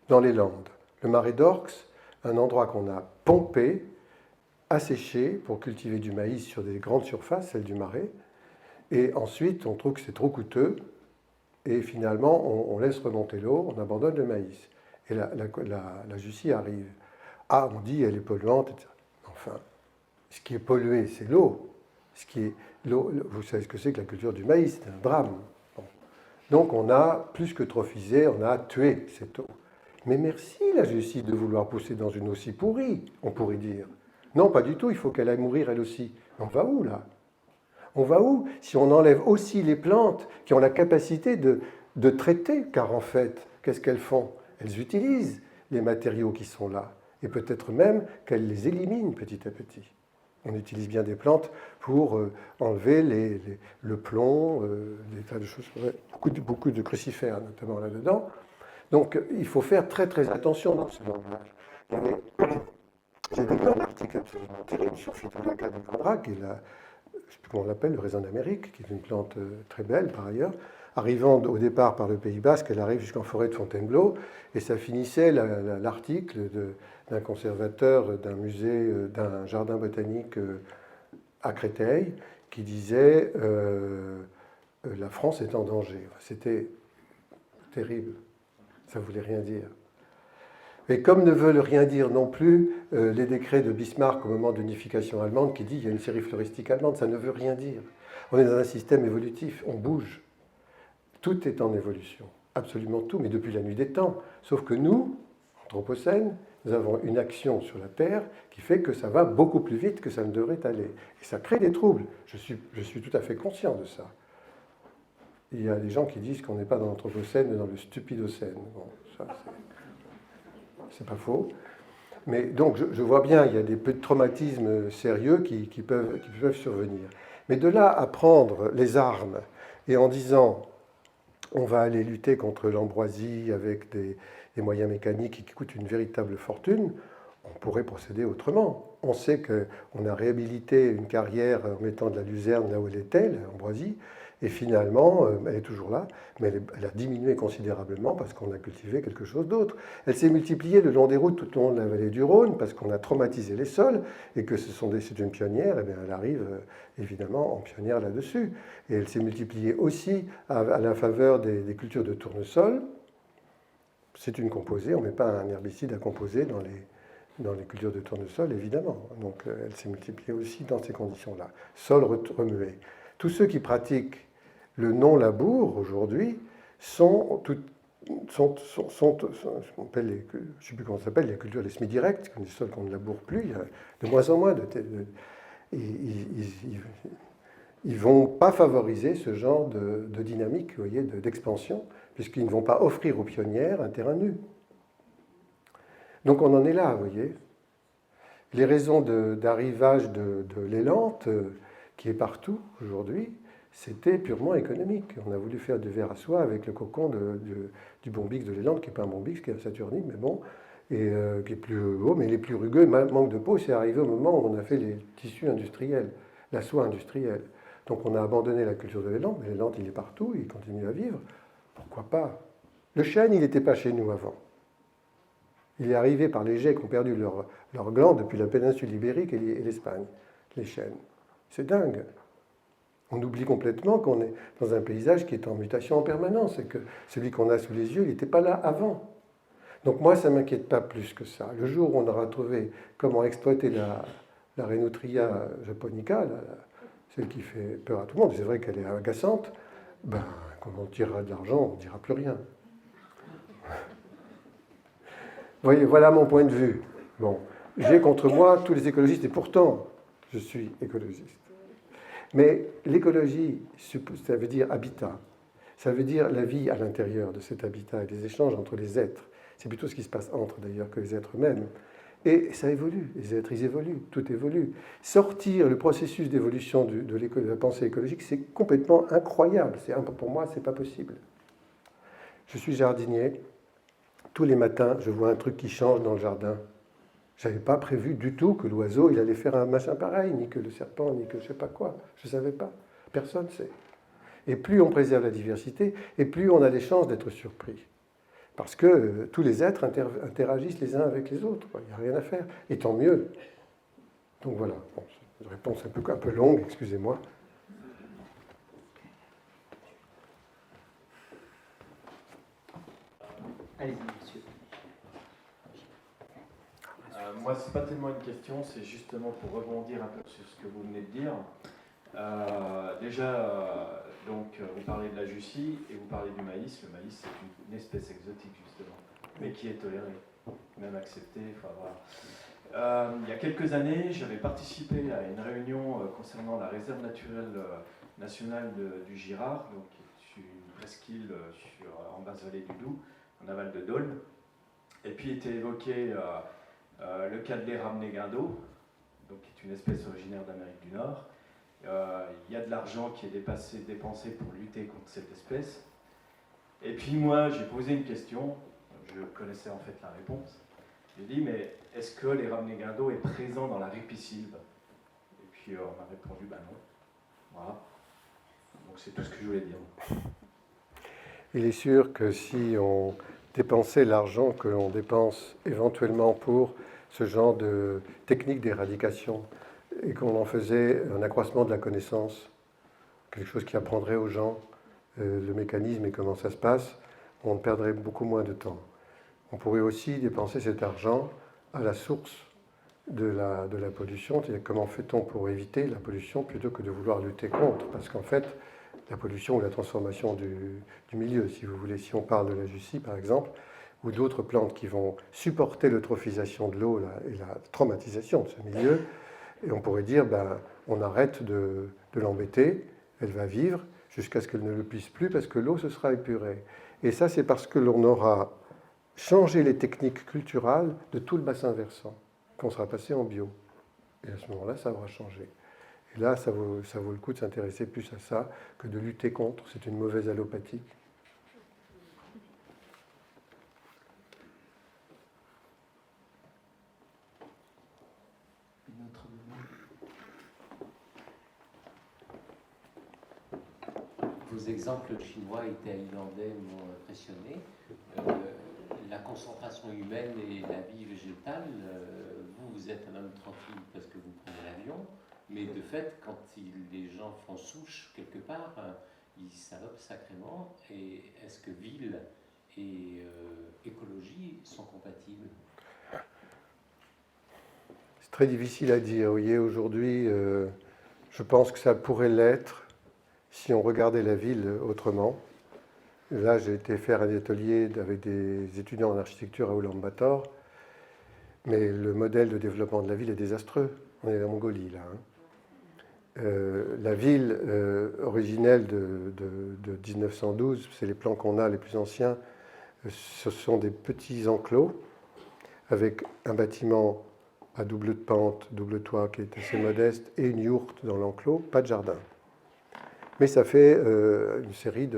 dans les Landes. Le marais d'Orx, un endroit qu'on a pompé, asséché pour cultiver du maïs sur des grandes surfaces, celles du marais, et ensuite on trouve que c'est trop coûteux, et finalement on laisse remonter l'eau, on abandonne le maïs. Et la Jussie arrive. Ah, on dit elle est polluante, etc. Enfin, ce qui est pollué, c'est l'eau. L'eau, vous savez ce que c'est que la culture du maïs, c'est un drame. Bon. Donc on a plus que trophisé, on a tué cette eau. Mais merci la Jussie de vouloir pousser dans une eau si pourrie, on pourrait dire. Non, pas du tout, il faut qu'elle aille mourir elle aussi. On va où là? On va où si on enlève aussi les plantes qui ont la capacité de traiter? Car en fait, qu'est-ce qu'elles font? Elles utilisent les matériaux qui sont là. Et peut-être même qu'elles les éliminent petit à petit. On utilise bien des plantes pour enlever le plomb, des tas de choses, beaucoup de crucifères notamment là-dedans. Donc il faut faire très très attention dans ce langage. J'ai lu un article absolument terrible sur Phytolacca nigrandra, qui est je ne sais plus comment on l'appelle, le raisin d'Amérique, qui est une plante très belle par ailleurs. Arrivant au départ par le Pays Basque, elle arrive jusqu'en forêt de Fontainebleau, et ça finissait l'article d'un conservateur d'un musée, d'un jardin botanique à Créteil, qui disait la France est en danger. C'était terrible, ça ne voulait rien dire. Et comme ne veulent rien dire non plus les décrets de Bismarck au moment de l'unification allemande qui dit qu'il y a une série floristique allemande, ça ne veut rien dire. On est dans un système évolutif, on bouge. Tout est en évolution, absolument tout, mais depuis la nuit des temps. Sauf que nous, Anthropocène, nous avons une action sur la Terre qui fait que ça va beaucoup plus vite que ça ne devrait aller. Et ça crée des troubles. Je suis tout à fait conscient de ça. Il y a des gens qui disent qu'on n'est pas dans l'Anthropocène, mais dans le Stupidocène. Bon, ça, c'est pas faux. Mais donc, je vois bien, il y a des traumatismes sérieux qui peuvent survenir. Mais de là à prendre les armes et en disant on va aller lutter contre l'ambroisie avec des moyens mécaniques qui coûtent une véritable fortune, on pourrait procéder autrement. On sait qu'on a réhabilité une carrière en mettant de la luzerne là où elle était, l'ambroisie, et finalement, elle est toujours là, mais elle a diminué considérablement parce qu'on a cultivé quelque chose d'autre. Elle s'est multipliée le long des routes tout au long de la vallée du Rhône parce qu'on a traumatisé les sols et que c'est une pionnière, et bien elle arrive évidemment en pionnière là-dessus. Et elle s'est multipliée aussi à la faveur des cultures de tournesol. C'est une composée, on ne met pas un herbicide à composer dans les cultures de tournesol, évidemment. Donc elle s'est multipliée aussi dans ces conditions-là. Sol remué. Tous ceux qui pratiquent le non-labour aujourd'hui sont je ne sais plus comment ça s'appelle, les cultures, les semi-directs, des sols qu'on ne laboure plus, il y a de moins en moins ils ne vont pas favoriser ce genre de dynamique, vous voyez, d'expansion, puisqu'ils ne vont pas offrir aux pionnières un terrain nu. Donc on en est là, vous voyez. Les raisons d'arrivage de l'élante, qui est partout aujourd'hui, c'était purement économique. On a voulu faire du verre à soie avec le cocon du bombix de l'Élande, qui n'est pas un bombix, qui est un saturnine, mais bon, et qui est plus haut, mais il est plus rugueux, manque de peau. C'est arrivé au moment où on a fait les tissus industriels, la soie industrielle. Donc on a abandonné la culture de l'Élande, mais l'Élande, il est partout, il continue à vivre. Pourquoi pas? Le chêne, il n'était pas chez nous avant. Il est arrivé par les geais qui ont perdu leur gland depuis la péninsule ibérique et l'Espagne, les chênes. C'est dingue. On oublie complètement qu'on est dans un paysage qui est en mutation en permanence et que celui qu'on a sous les yeux, il n'était pas là avant. Donc moi, ça ne m'inquiète pas plus que ça. Le jour où on aura trouvé comment exploiter la Rhinotria japonica, celle qui fait peur à tout le monde, c'est vrai qu'elle est agaçante, ben, quand on tirera de l'argent, on ne dira plus rien. Vous voyez, voilà mon point de vue. Bon, j'ai contre moi tous les écologistes, et pourtant, je suis écologiste. Mais l'écologie, ça veut dire habitat. Ça veut dire la vie à l'intérieur de cet habitat et les échanges entre les êtres. C'est plutôt ce qui se passe entre, d'ailleurs, que les êtres eux-mêmes. Et ça évolue. Les êtres, ils évoluent. Tout évolue. Sortir le processus d'évolution de la pensée écologique, c'est complètement incroyable. Pour moi, ce n'est pas possible. Je suis jardinier. Tous les matins, je vois un truc qui change dans le jardin. Je n'avais pas prévu du tout que l'oiseau, il allait faire un machin pareil, ni que le serpent, ni que je ne sais pas quoi. Je ne savais pas. Personne ne sait. Et plus on préserve la diversité, et plus on a des chances d'être surpris. Parce que tous les êtres interagissent les uns avec les autres. Il n'y a rien à faire. Et tant mieux. Donc voilà. Bon, une réponse un peu longue, excusez-moi. Allez-y, monsieur. Moi, ce n'est pas tellement une question, c'est justement pour rebondir un peu sur ce que vous venez de dire. Vous parlez de la Jussie et vous parlez du maïs. Le maïs, c'est une espèce exotique, justement, mais qui est tolérée, même acceptée. Enfin, voilà. Il y a quelques années, j'avais participé à une réunion concernant la réserve naturelle nationale du Girard, donc, qui est une presqu'île en basse vallée du Doubs, en aval de Dole. Et puis était évoqué le cadelet rhamné-guindo, donc qui est une espèce originaire d'Amérique du Nord. Il y a de l'argent qui est dépensé pour lutter contre cette espèce. Et puis moi, j'ai posé une question, je connaissais en fait la réponse. J'ai dit, mais est-ce que les rhamné-guindo est présent dans la ripisylve? Et puis on m'a répondu, ben non. Voilà. Donc c'est tout ce que je voulais dire. Il est sûr que si on dépensait l'argent que l'on dépense éventuellement pour ce genre de technique d'éradication et qu'on en faisait un accroissement de la connaissance, quelque chose qui apprendrait aux gens le mécanisme et comment ça se passe, on perdrait beaucoup moins de temps. On pourrait aussi dépenser cet argent à la source de la pollution, c'est-à-dire comment fait-on pour éviter la pollution plutôt que de vouloir lutter contre, parce qu'en fait, la pollution ou la transformation du milieu, si vous voulez, si on parle de la Jussie par exemple, ou d'autres plantes qui vont supporter l'eutrophisation de l'eau et la traumatisation de ce milieu, et on pourrait dire, on arrête de l'embêter, elle va vivre jusqu'à ce qu'elle ne le puisse plus, parce que l'eau se sera épurée. Et ça, c'est parce que l'on aura changé les techniques culturales de tout le bassin versant, qu'on sera passé en bio. Et à ce moment-là, ça aura changé. Et là, ça vaut le coup de s'intéresser plus à ça que de lutter contre. C'est une mauvaise allopathique. Vos exemples chinois et thaïlandais m'ont impressionné. La concentration humaine et la vie végétale, vous êtes un homme tranquille parce que vous prenez l'avion, mais de fait, quand les gens font souche quelque part, ils salopent sacrément. Et est-ce que ville et écologie sont compatibles? C'est très difficile à dire. Vous voyez, aujourd'hui, je pense que ça pourrait l'être si on regardait la ville autrement. Là, j'ai été faire un atelier avec des étudiants en architecture à Ulaanbaatar, mais le modèle de développement de la ville est désastreux. On est en Mongolie, là. La ville originelle de 1912, c'est les plans qu'on a les plus anciens, ce sont des petits enclos avec un bâtiment à double pente, double toit qui est assez modeste, et une yourte dans l'enclos, pas de jardin. mais ça fait une série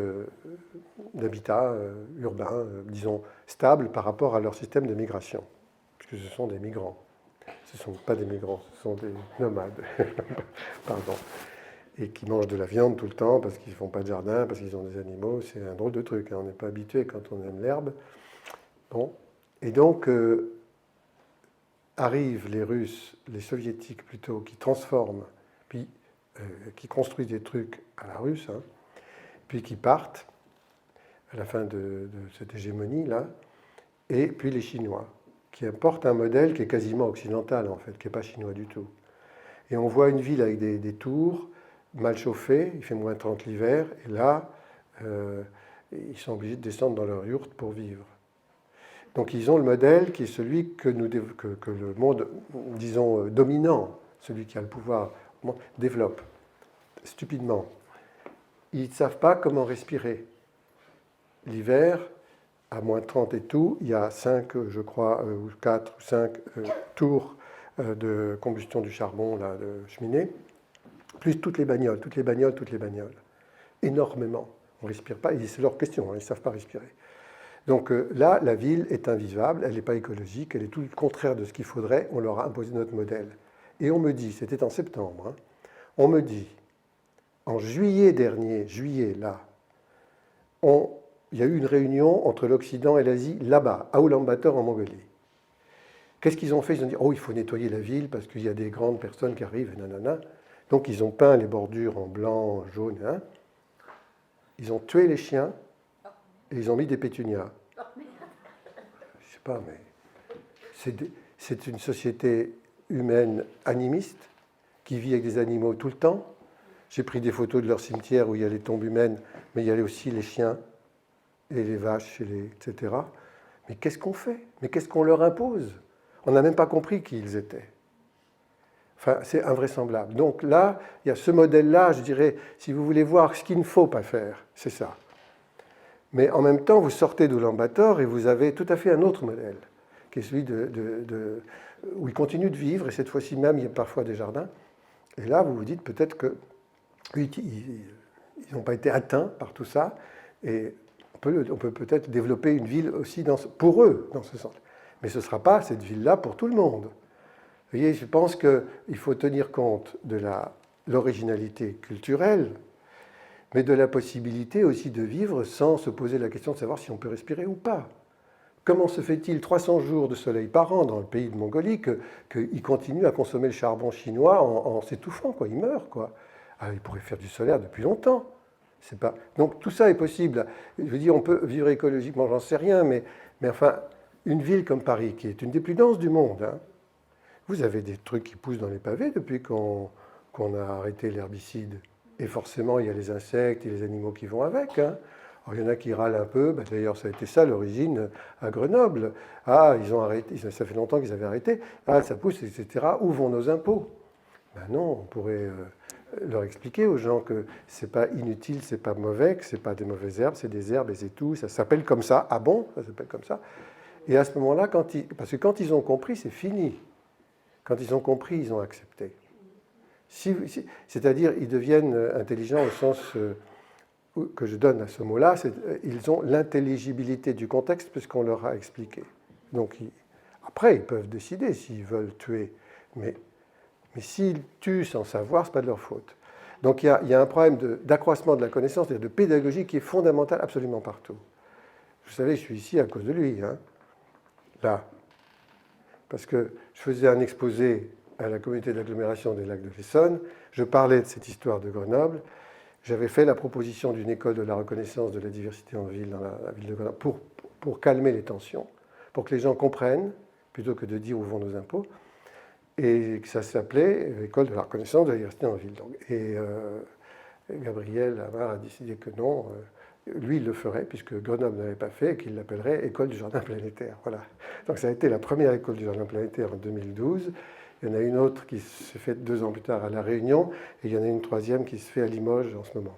d'habitats urbains, disons, stables par rapport à leur système de migration, puisque ce sont des migrants. Ce ne sont pas des migrants, ce sont des nomades, pardon, et qui mangent de la viande tout le temps parce qu'ils ne font pas de jardin, parce qu'ils ont des animaux. C'est un drôle de truc, hein. On n'est pas habitué quand on aime l'herbe. Bon. Et donc, arrivent les Russes, les Soviétiques plutôt, qui transforment, puis qui construisent des trucs à la russe, hein, puis qui partent à la fin de cette hégémonie-là, et puis les Chinois, qui importent un modèle qui est quasiment occidental, en fait, qui n'est pas chinois du tout. Et on voit une ville avec des tours, mal chauffées, il fait moins 30 l'hiver, et là, ils sont obligés de descendre dans leur yourte pour vivre. Donc ils ont le modèle qui est celui que le monde, disons, dominant, celui qui a le pouvoir, développe stupidement. Ils ne savent pas comment respirer. L'hiver, à moins 30 et tout, il y a 5, je crois, ou 4 ou 5 tours de combustion du charbon, là, de cheminée, plus toutes les bagnoles. Énormément. On ne respire pas, c'est leur question, hein, ils ne savent pas respirer. Donc là, la ville est invivable, elle n'est pas écologique, elle est tout le contraire de ce qu'il faudrait, on leur a imposé notre modèle. Et on me dit, c'était en septembre, hein, on me dit, en juillet dernier, là, il y a eu une réunion entre l'Occident et l'Asie, là-bas, à Ulaanbaatar en Mongolie. Qu'est-ce qu'ils ont fait? Ils ont dit, oh, il faut nettoyer la ville parce qu'il y a des grandes personnes qui arrivent, et nanana. Donc ils ont peint les bordures en blanc, en jaune, hein. Ils ont tué les chiens, et ils ont mis des pétunias. Je ne sais pas, mais c'est une société humaine animiste qui vit avec des animaux tout le temps. J'ai pris des photos de leur cimetière où il y a les tombes humaines, mais il y a aussi les chiens et les vaches, etc. Mais qu'est-ce qu'on fait? Mais qu'est-ce qu'on leur impose? On n'a même pas compris qui ils étaient. Enfin, c'est invraisemblable. Donc là, il y a ce modèle-là, je dirais, si vous voulez voir ce qu'il ne faut pas faire, c'est ça. Mais en même temps, vous sortez d'Ulaanbaatar et vous avez tout à fait un autre modèle, qui est celui où ils continuent de vivre, et cette fois-ci même, il y a parfois des jardins. Et là, vous vous dites peut-être qu'ils n'ont pas été atteints par tout ça, et on peut peut-être développer une ville aussi pour eux, dans ce sens. Mais ce ne sera pas cette ville-là pour tout le monde. Vous voyez, je pense qu'il faut tenir compte de l'originalité culturelle, mais de la possibilité aussi de vivre sans se poser la question de savoir si on peut respirer ou pas. Comment se fait-il 300 jours de soleil par an dans le pays de Mongolie qu'ils continuent à consommer le charbon chinois en s'étouffant, quoi. Ils meurent, quoi. Ah, ils pourraient faire du solaire depuis longtemps. C'est pas... Donc tout ça est possible. Je veux dire, on peut vivre écologiquement, j'en sais rien, mais enfin, une ville comme Paris, qui est une des plus denses du monde, hein, vous avez des trucs qui poussent dans les pavés depuis qu'on a arrêté l'herbicide. Et forcément, il y a les insectes et les animaux qui vont avec. Hein. Alors, il y en a qui râlent un peu. Ben, d'ailleurs, ça a été ça l'origine à Grenoble. Ah, ils ont arrêté. Ça fait longtemps qu'ils avaient arrêté. Ah, ça pousse, etc. Où vont nos impôts? Ben non, on pourrait leur expliquer aux gens que c'est pas inutile, c'est pas mauvais, que c'est pas des mauvaises herbes, c'est des herbes et c'est tout. Ça s'appelle comme ça. Ah bon? Ça s'appelle comme ça. Et à ce moment-là, parce que quand ils ont compris, c'est fini. Quand ils ont compris, ils ont accepté. C'est-à-dire, ils deviennent intelligents au sens que je donne à ce mot-là, ils ont l'intelligibilité du contexte puisqu'on leur a expliqué. Donc, après, ils peuvent décider s'ils veulent tuer, mais s'ils tuent sans savoir, ce n'est pas de leur faute. Donc, il y a un problème d'accroissement de la connaissance, de pédagogie qui est fondamental absolument partout. Vous savez, je suis ici à cause de lui, hein, là. Parce que je faisais un exposé à la communauté d'agglomération des lacs de l'Essonne, je parlais de cette histoire de Grenoble, j'avais fait la proposition d'une école de la reconnaissance de la diversité en ville, dans la ville de Grenoble, pour calmer les tensions, pour que les gens comprennent, plutôt que de dire où vont nos impôts, et que ça s'appelait école de la reconnaissance de la diversité en ville. Et Gabriel Amar a décidé que non, lui, il le ferait, puisque Grenoble n'avait pas fait, et qu'il l'appellerait École du Jardin Planétaire. Voilà. Donc ça a été la première école du Jardin Planétaire en 2012. Il y en a une autre qui s'est faite 2 ans plus tard à La Réunion, et il y en a une troisième qui se fait à Limoges en ce moment.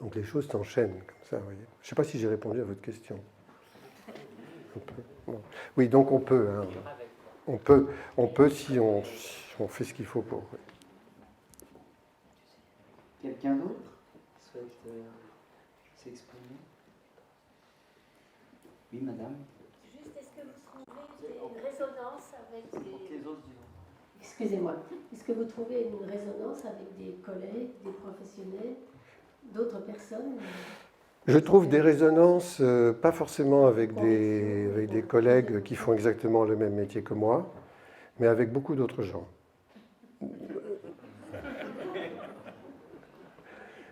Donc les choses s'enchaînent comme ça, vous voyez. Je ne sais pas si j'ai répondu à votre question. Bon. Oui, donc on peut. Hein. On peut si on fait ce qu'il faut pour. Oui. Quelqu'un d'autre? Excusez-moi. Est-ce que vous trouvez une résonance avec des collègues, des professionnels, d'autres personnes? Je trouve des résonances, pas forcément avec des collègues qui font exactement le même métier que moi, mais avec beaucoup d'autres gens.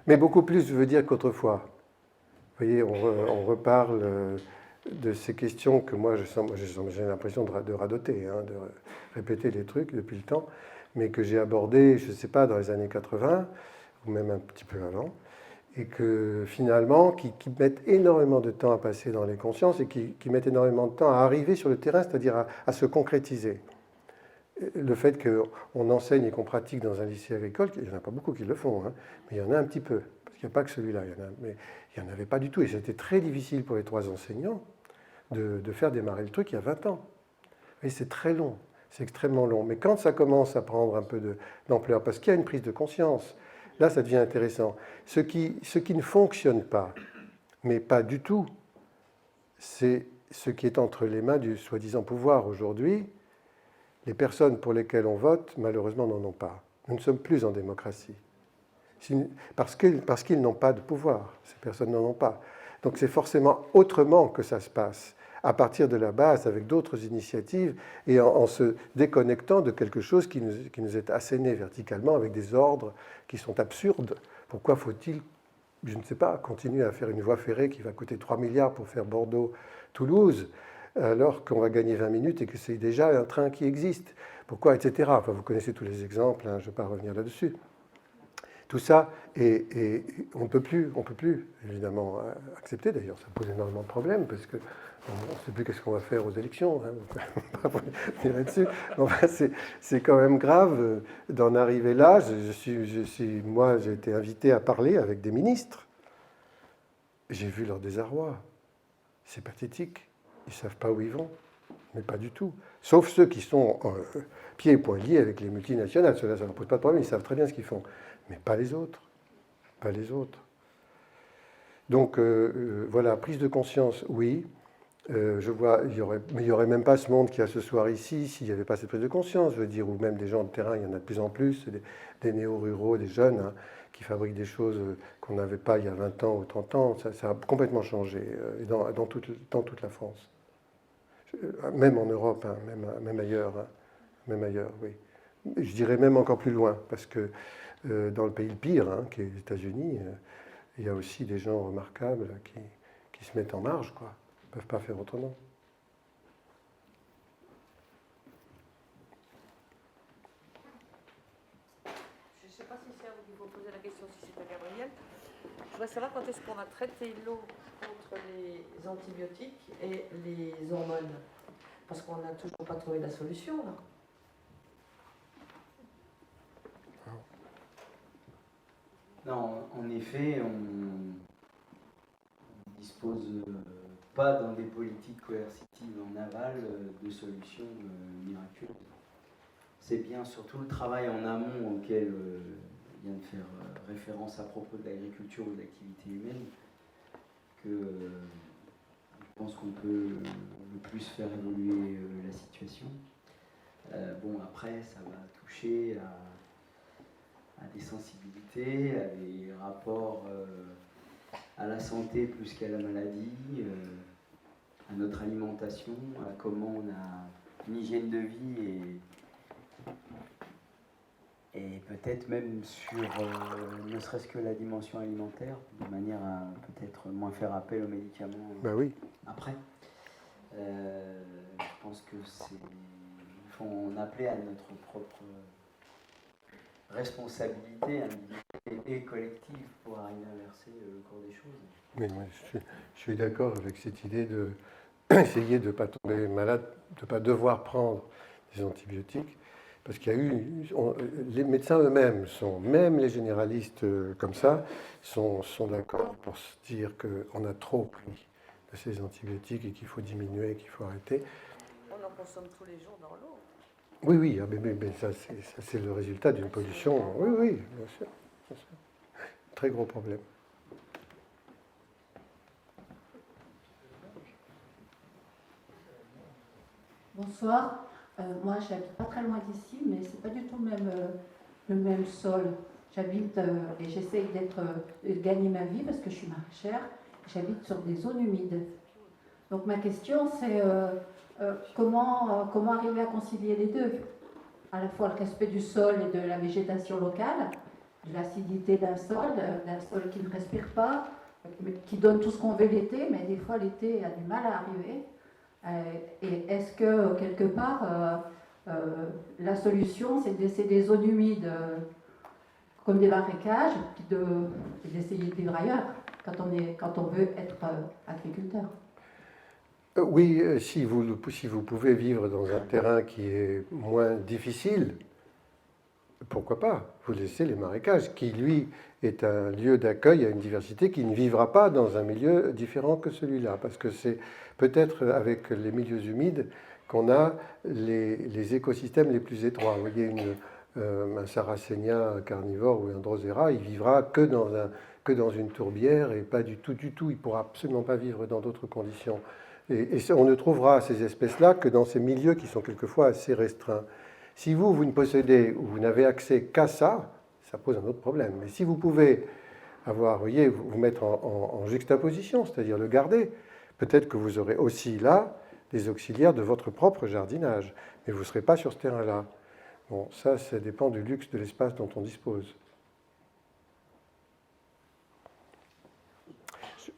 Mais beaucoup plus, je veux dire, qu'autrefois. Vous voyez, on reparle de ces questions que moi, j'ai l'impression de radoter, hein, de répéter les trucs depuis le temps, mais que j'ai abordées, je ne sais pas, dans les années 80, ou même un petit peu avant, et que finalement, qui mettent énormément de temps à passer dans les consciences et qui mettent énormément de temps à arriver sur le terrain, c'est-à-dire à se concrétiser. Le fait qu'on enseigne et qu'on pratique dans un lycée agricole, il n'y en a pas beaucoup qui le font, hein, mais il y en a un petit peu, parce qu'il n'y a pas que celui-là, mais il n'y en avait pas du tout, et c'était très difficile pour les 3 enseignants de faire démarrer le truc il y a 20 ans. Et c'est très long, c'est extrêmement long, mais quand ça commence à prendre un peu d'ampleur, parce qu'il y a une prise de conscience, là ça devient intéressant. Ce qui ne fonctionne pas, mais pas du tout, c'est ce qui est entre les mains du soi-disant pouvoir aujourd'hui. Les personnes pour lesquelles on vote, malheureusement, n'en ont pas. Nous ne sommes plus en démocratie. Parce qu'ils n'ont pas de pouvoir. Ces personnes n'en ont pas. Donc c'est forcément autrement que ça se passe, à partir de la base, avec d'autres initiatives, et en se déconnectant de quelque chose qui nous est asséné verticalement, avec des ordres qui sont absurdes. Pourquoi faut-il, je ne sais pas, continuer à faire une voie ferrée qui va coûter 3 milliards pour faire Bordeaux-Toulouse, alors qu'on va gagner 20 minutes et que c'est déjà un train qui existe. Pourquoi, etc. Enfin, vous connaissez tous les exemples, hein, je ne vais pas revenir là-dessus. Tout ça, et on ne peut plus, évidemment, accepter. D'ailleurs, ça pose énormément de problèmes, parce qu'on ne sait plus qu'est-ce qu'on va faire aux élections. Hein, là-dessus. Enfin, c'est quand même grave d'en arriver là. Moi, j'ai été invité à parler avec des ministres. J'ai vu leur désarroi. C'est pathétique. Ils ne savent pas où ils vont, mais pas du tout. Sauf ceux qui sont pieds et poings liés avec les multinationales. Ceux-là, ça ne leur pose pas de problème, ils savent très bien ce qu'ils font. Mais pas les autres. Pas les autres. Donc, voilà, prise de conscience, oui. Je vois, mais il n'y aurait même pas ce monde qu'il y a ce soir ici s'il n'y avait pas cette prise de conscience, je veux dire, ou même des gens de terrain, il y en a de plus en plus, des néo-ruraux, des jeunes, hein, qui fabriquent des choses qu'on n'avait pas il y a 20 ans ou 30 ans. Ça a complètement changé dans toute la France. Même en Europe, hein, même ailleurs, oui. Je dirais même encore plus loin, parce que dans le pays le pire, hein, qui est les États-Unis, il y a aussi des gens remarquables qui se mettent en marge, quoi. Ils ne peuvent pas faire autrement. Je ne sais pas si c'est à vous qu'il faut poser la question, si c'est à Gabriel. Je voudrais savoir quand est-ce qu'on a traité l'eau contre les antibiotiques et les hormones. Parce qu'on n'a toujours pas trouvé la solution, là. Non, en effet, on dispose pas dans des politiques coercitives en aval de solutions miraculeuses. C'est bien surtout le travail en amont auquel vient de faire référence à propos de l'agriculture ou de l'activité humaine que je pense qu'on peut le plus faire évoluer la situation. Bon, après, ça va toucher à des sensibilités, à des rapports à la santé plus qu'à la maladie, à notre alimentation, à comment on a une hygiène de vie et peut-être même sur ne serait-ce que la dimension alimentaire, de manière à peut-être moins faire appel aux médicaments Oui. après. Je pense que il faut en appeler à notre propre responsabilité individuelle et collective pour arriver à inverser le cours des choses. Mais moi, je suis d'accord avec cette idée d'essayer de ne pas tomber malade, de ne pas devoir prendre des antibiotiques, parce qu'il y a eu... les médecins eux-mêmes, même les généralistes comme ça, sont d'accord pour se dire qu'on a trop pris de ces antibiotiques et qu'il faut diminuer, qu'il faut arrêter. On en consomme tous les jours dans l'eau. Oui, mais ça c'est le résultat d'une pollution. Oui, bien sûr. Très gros problème. Bonsoir. Moi, j'habite pas très loin d'ici, mais c'est pas du tout le même sol. J'habite et j'essaye de gagner ma vie parce que je suis maraîchère. J'habite sur des zones humides. Donc ma question, c'est comment arriver à concilier les deux? À la fois le respect du sol et de la végétation locale, de l'acidité d'un sol qui ne respire pas, qui donne tout ce qu'on veut l'été, mais des fois l'été a du mal à arriver. Et est-ce que quelque part, la solution, c'est d'essayer des zones humides comme des marécages, et d'essayer de vivre ailleurs quand on veut être agriculteur? Oui, si vous pouvez vivre dans un terrain qui est moins difficile, pourquoi pas? Vous laissez les marécages, qui lui est un lieu d'accueil à une diversité qui ne vivra pas dans un milieu différent que celui-là, parce que c'est peut-être avec les milieux humides qu'on a les écosystèmes les plus étroits. Vous voyez, un sarracénia carnivore ou un drosera, il vivra que dans une tourbière et pas du tout, il ne pourra absolument pas vivre dans d'autres conditions. Et on ne trouvera ces espèces-là que dans ces milieux qui sont quelquefois assez restreints. Si vous ne possédez ou vous n'avez accès qu'à ça, ça pose un autre problème. Mais si vous pouvez vous mettre en juxtaposition, c'est-à-dire le garder, peut-être que vous aurez aussi là des auxiliaires de votre propre jardinage, mais vous ne serez pas sur ce terrain-là. Bon, ça dépend du luxe de l'espace dont on dispose.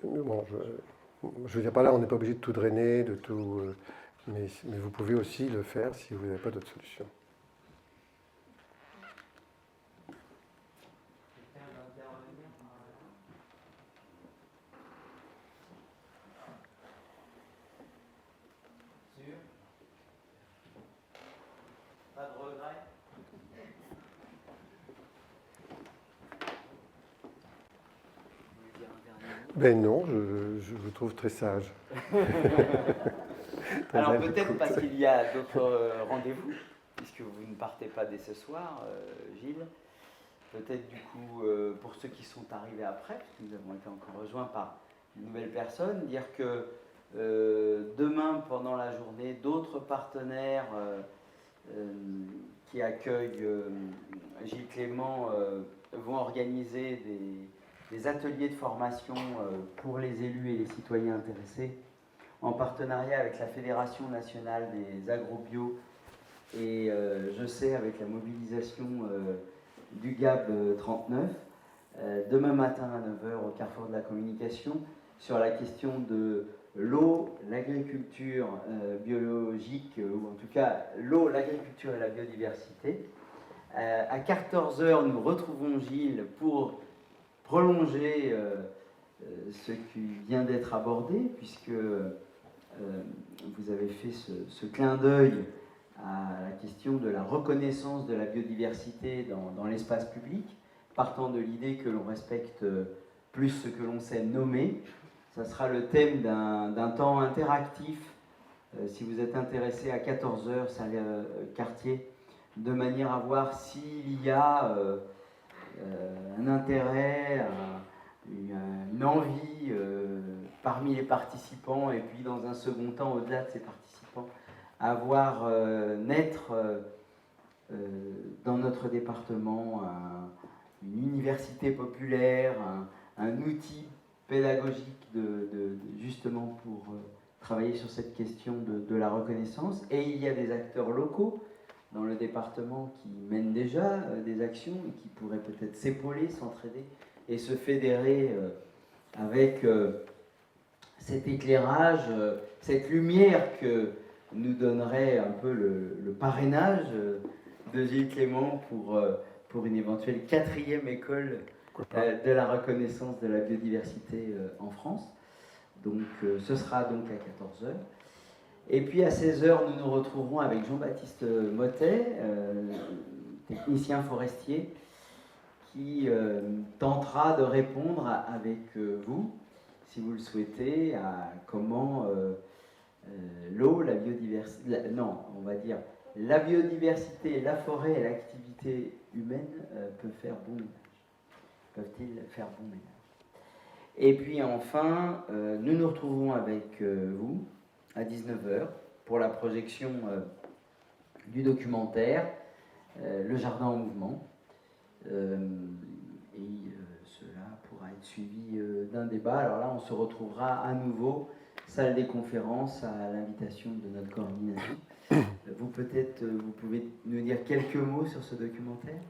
Bon, je veux dire par là, on n'est pas obligé de tout drainer, de tout, mais vous pouvez aussi le faire si vous n'avez pas d'autre solution. Pas de regret? Ben non, je vous trouve très sage. Alors peut-être parce qu'il y a d'autres rendez-vous, puisque vous ne partez pas dès ce soir, Gilles. Peut-être du coup, pour ceux qui sont arrivés après, puisque nous avons été encore rejoints par une nouvelle personne, dire que demain, pendant la journée, d'autres partenaires qui accueillent Gilles Clément vont organiser des ateliers de formation pour les élus et les citoyens intéressés, en partenariat avec la Fédération nationale des agrobio et je sais avec la mobilisation du GAB 39, demain matin à 9h au Carrefour de la Communication, sur la question de l'eau, l'agriculture biologique, ou en tout cas l'eau, l'agriculture et la biodiversité. À 14h, nous retrouvons Gilles pour prolonger ce qui vient d'être abordé, puisque vous avez fait ce clin d'œil à la question de la reconnaissance de la biodiversité dans l'espace public, partant de l'idée que l'on respecte plus ce que l'on sait nommer. Ça sera le thème d'un temps interactif, si vous êtes intéressé, à 14h, salle Cartier, de manière à voir s'il y a un intérêt, une envie parmi les participants, et puis dans un second temps, au-delà de ces participants, à voir naître dans notre département une université populaire, un outil pédagogique justement pour travailler sur cette question de la reconnaissance. Et il y a des acteurs locaux dans le département qui mènent déjà des actions et qui pourraient peut-être s'épauler, s'entraider et se fédérer avec cet éclairage, cette lumière que nous donnerait un peu le parrainage de Gilles Clément pour une éventuelle 4e école de la reconnaissance de la biodiversité en France. Donc ce sera donc à 14h. Et puis à 16h, nous nous retrouverons avec Jean-Baptiste Mottet, technicien forestier, qui tentera de répondre avec vous, si vous le souhaitez, à comment l'eau, la biodiversité, on va dire la biodiversité, la forêt et l'activité humaine peuvent faire bon ménage. Peuvent-ils faire bon ménage? Et puis enfin, nous nous retrouvons avec vous à 19h pour la projection du documentaire, Le Jardin en mouvement. Cela pourra être suivi d'un débat. Alors là, on se retrouvera à nouveau, salle des conférences, à l'invitation de notre coordination. Vous pouvez nous dire quelques mots sur ce documentaire?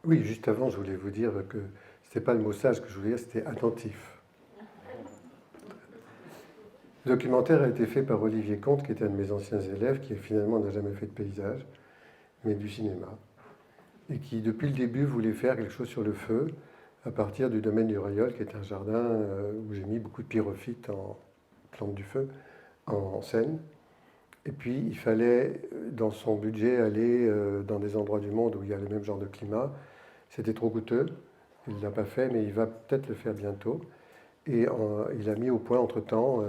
Oui, juste avant, je voulais vous dire que ce n'était pas le mot sage que je voulais dire, c'était attentif. Le documentaire a été fait par Olivier Comte, qui était un de mes anciens élèves, qui finalement n'a jamais fait de paysage, mais du cinéma, et qui depuis le début voulait faire quelque chose sur le feu, à partir du domaine du Rayol, qui est un jardin où j'ai mis beaucoup de pyrophytes en plantes du feu, en scène. Et puis il fallait, dans son budget, aller dans des endroits du monde où il y a le même genre de climat. C'était trop coûteux, il ne l'a pas fait, mais il va peut-être le faire bientôt. Et il a mis au point, entre-temps,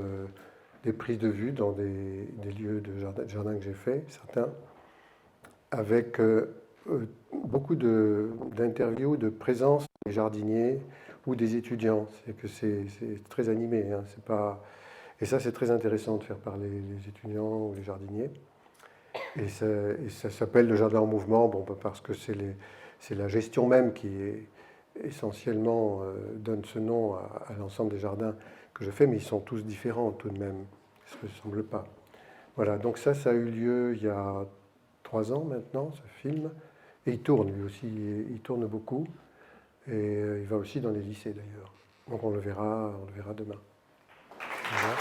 des prises de vue dans des lieux de jardin que j'ai fait, certains, avec beaucoup d'interviews, de présence des jardiniers ou des étudiants. C'est que c'est très animé. Hein, c'est pas... Et ça, c'est très intéressant de faire parler les étudiants ou les jardiniers. Et ça s'appelle le jardin en mouvement, bon, parce que c'est la gestion même qui est essentiellement donne ce nom à l'ensemble des jardins que je fais, mais ils sont tous différents tout de même. Ça ne semble pas. Voilà, donc ça a eu lieu il y a 3 ans maintenant, ce film. Et il tourne lui aussi, il tourne beaucoup. Et il va aussi dans les lycées d'ailleurs. Donc on le verra demain. Voilà.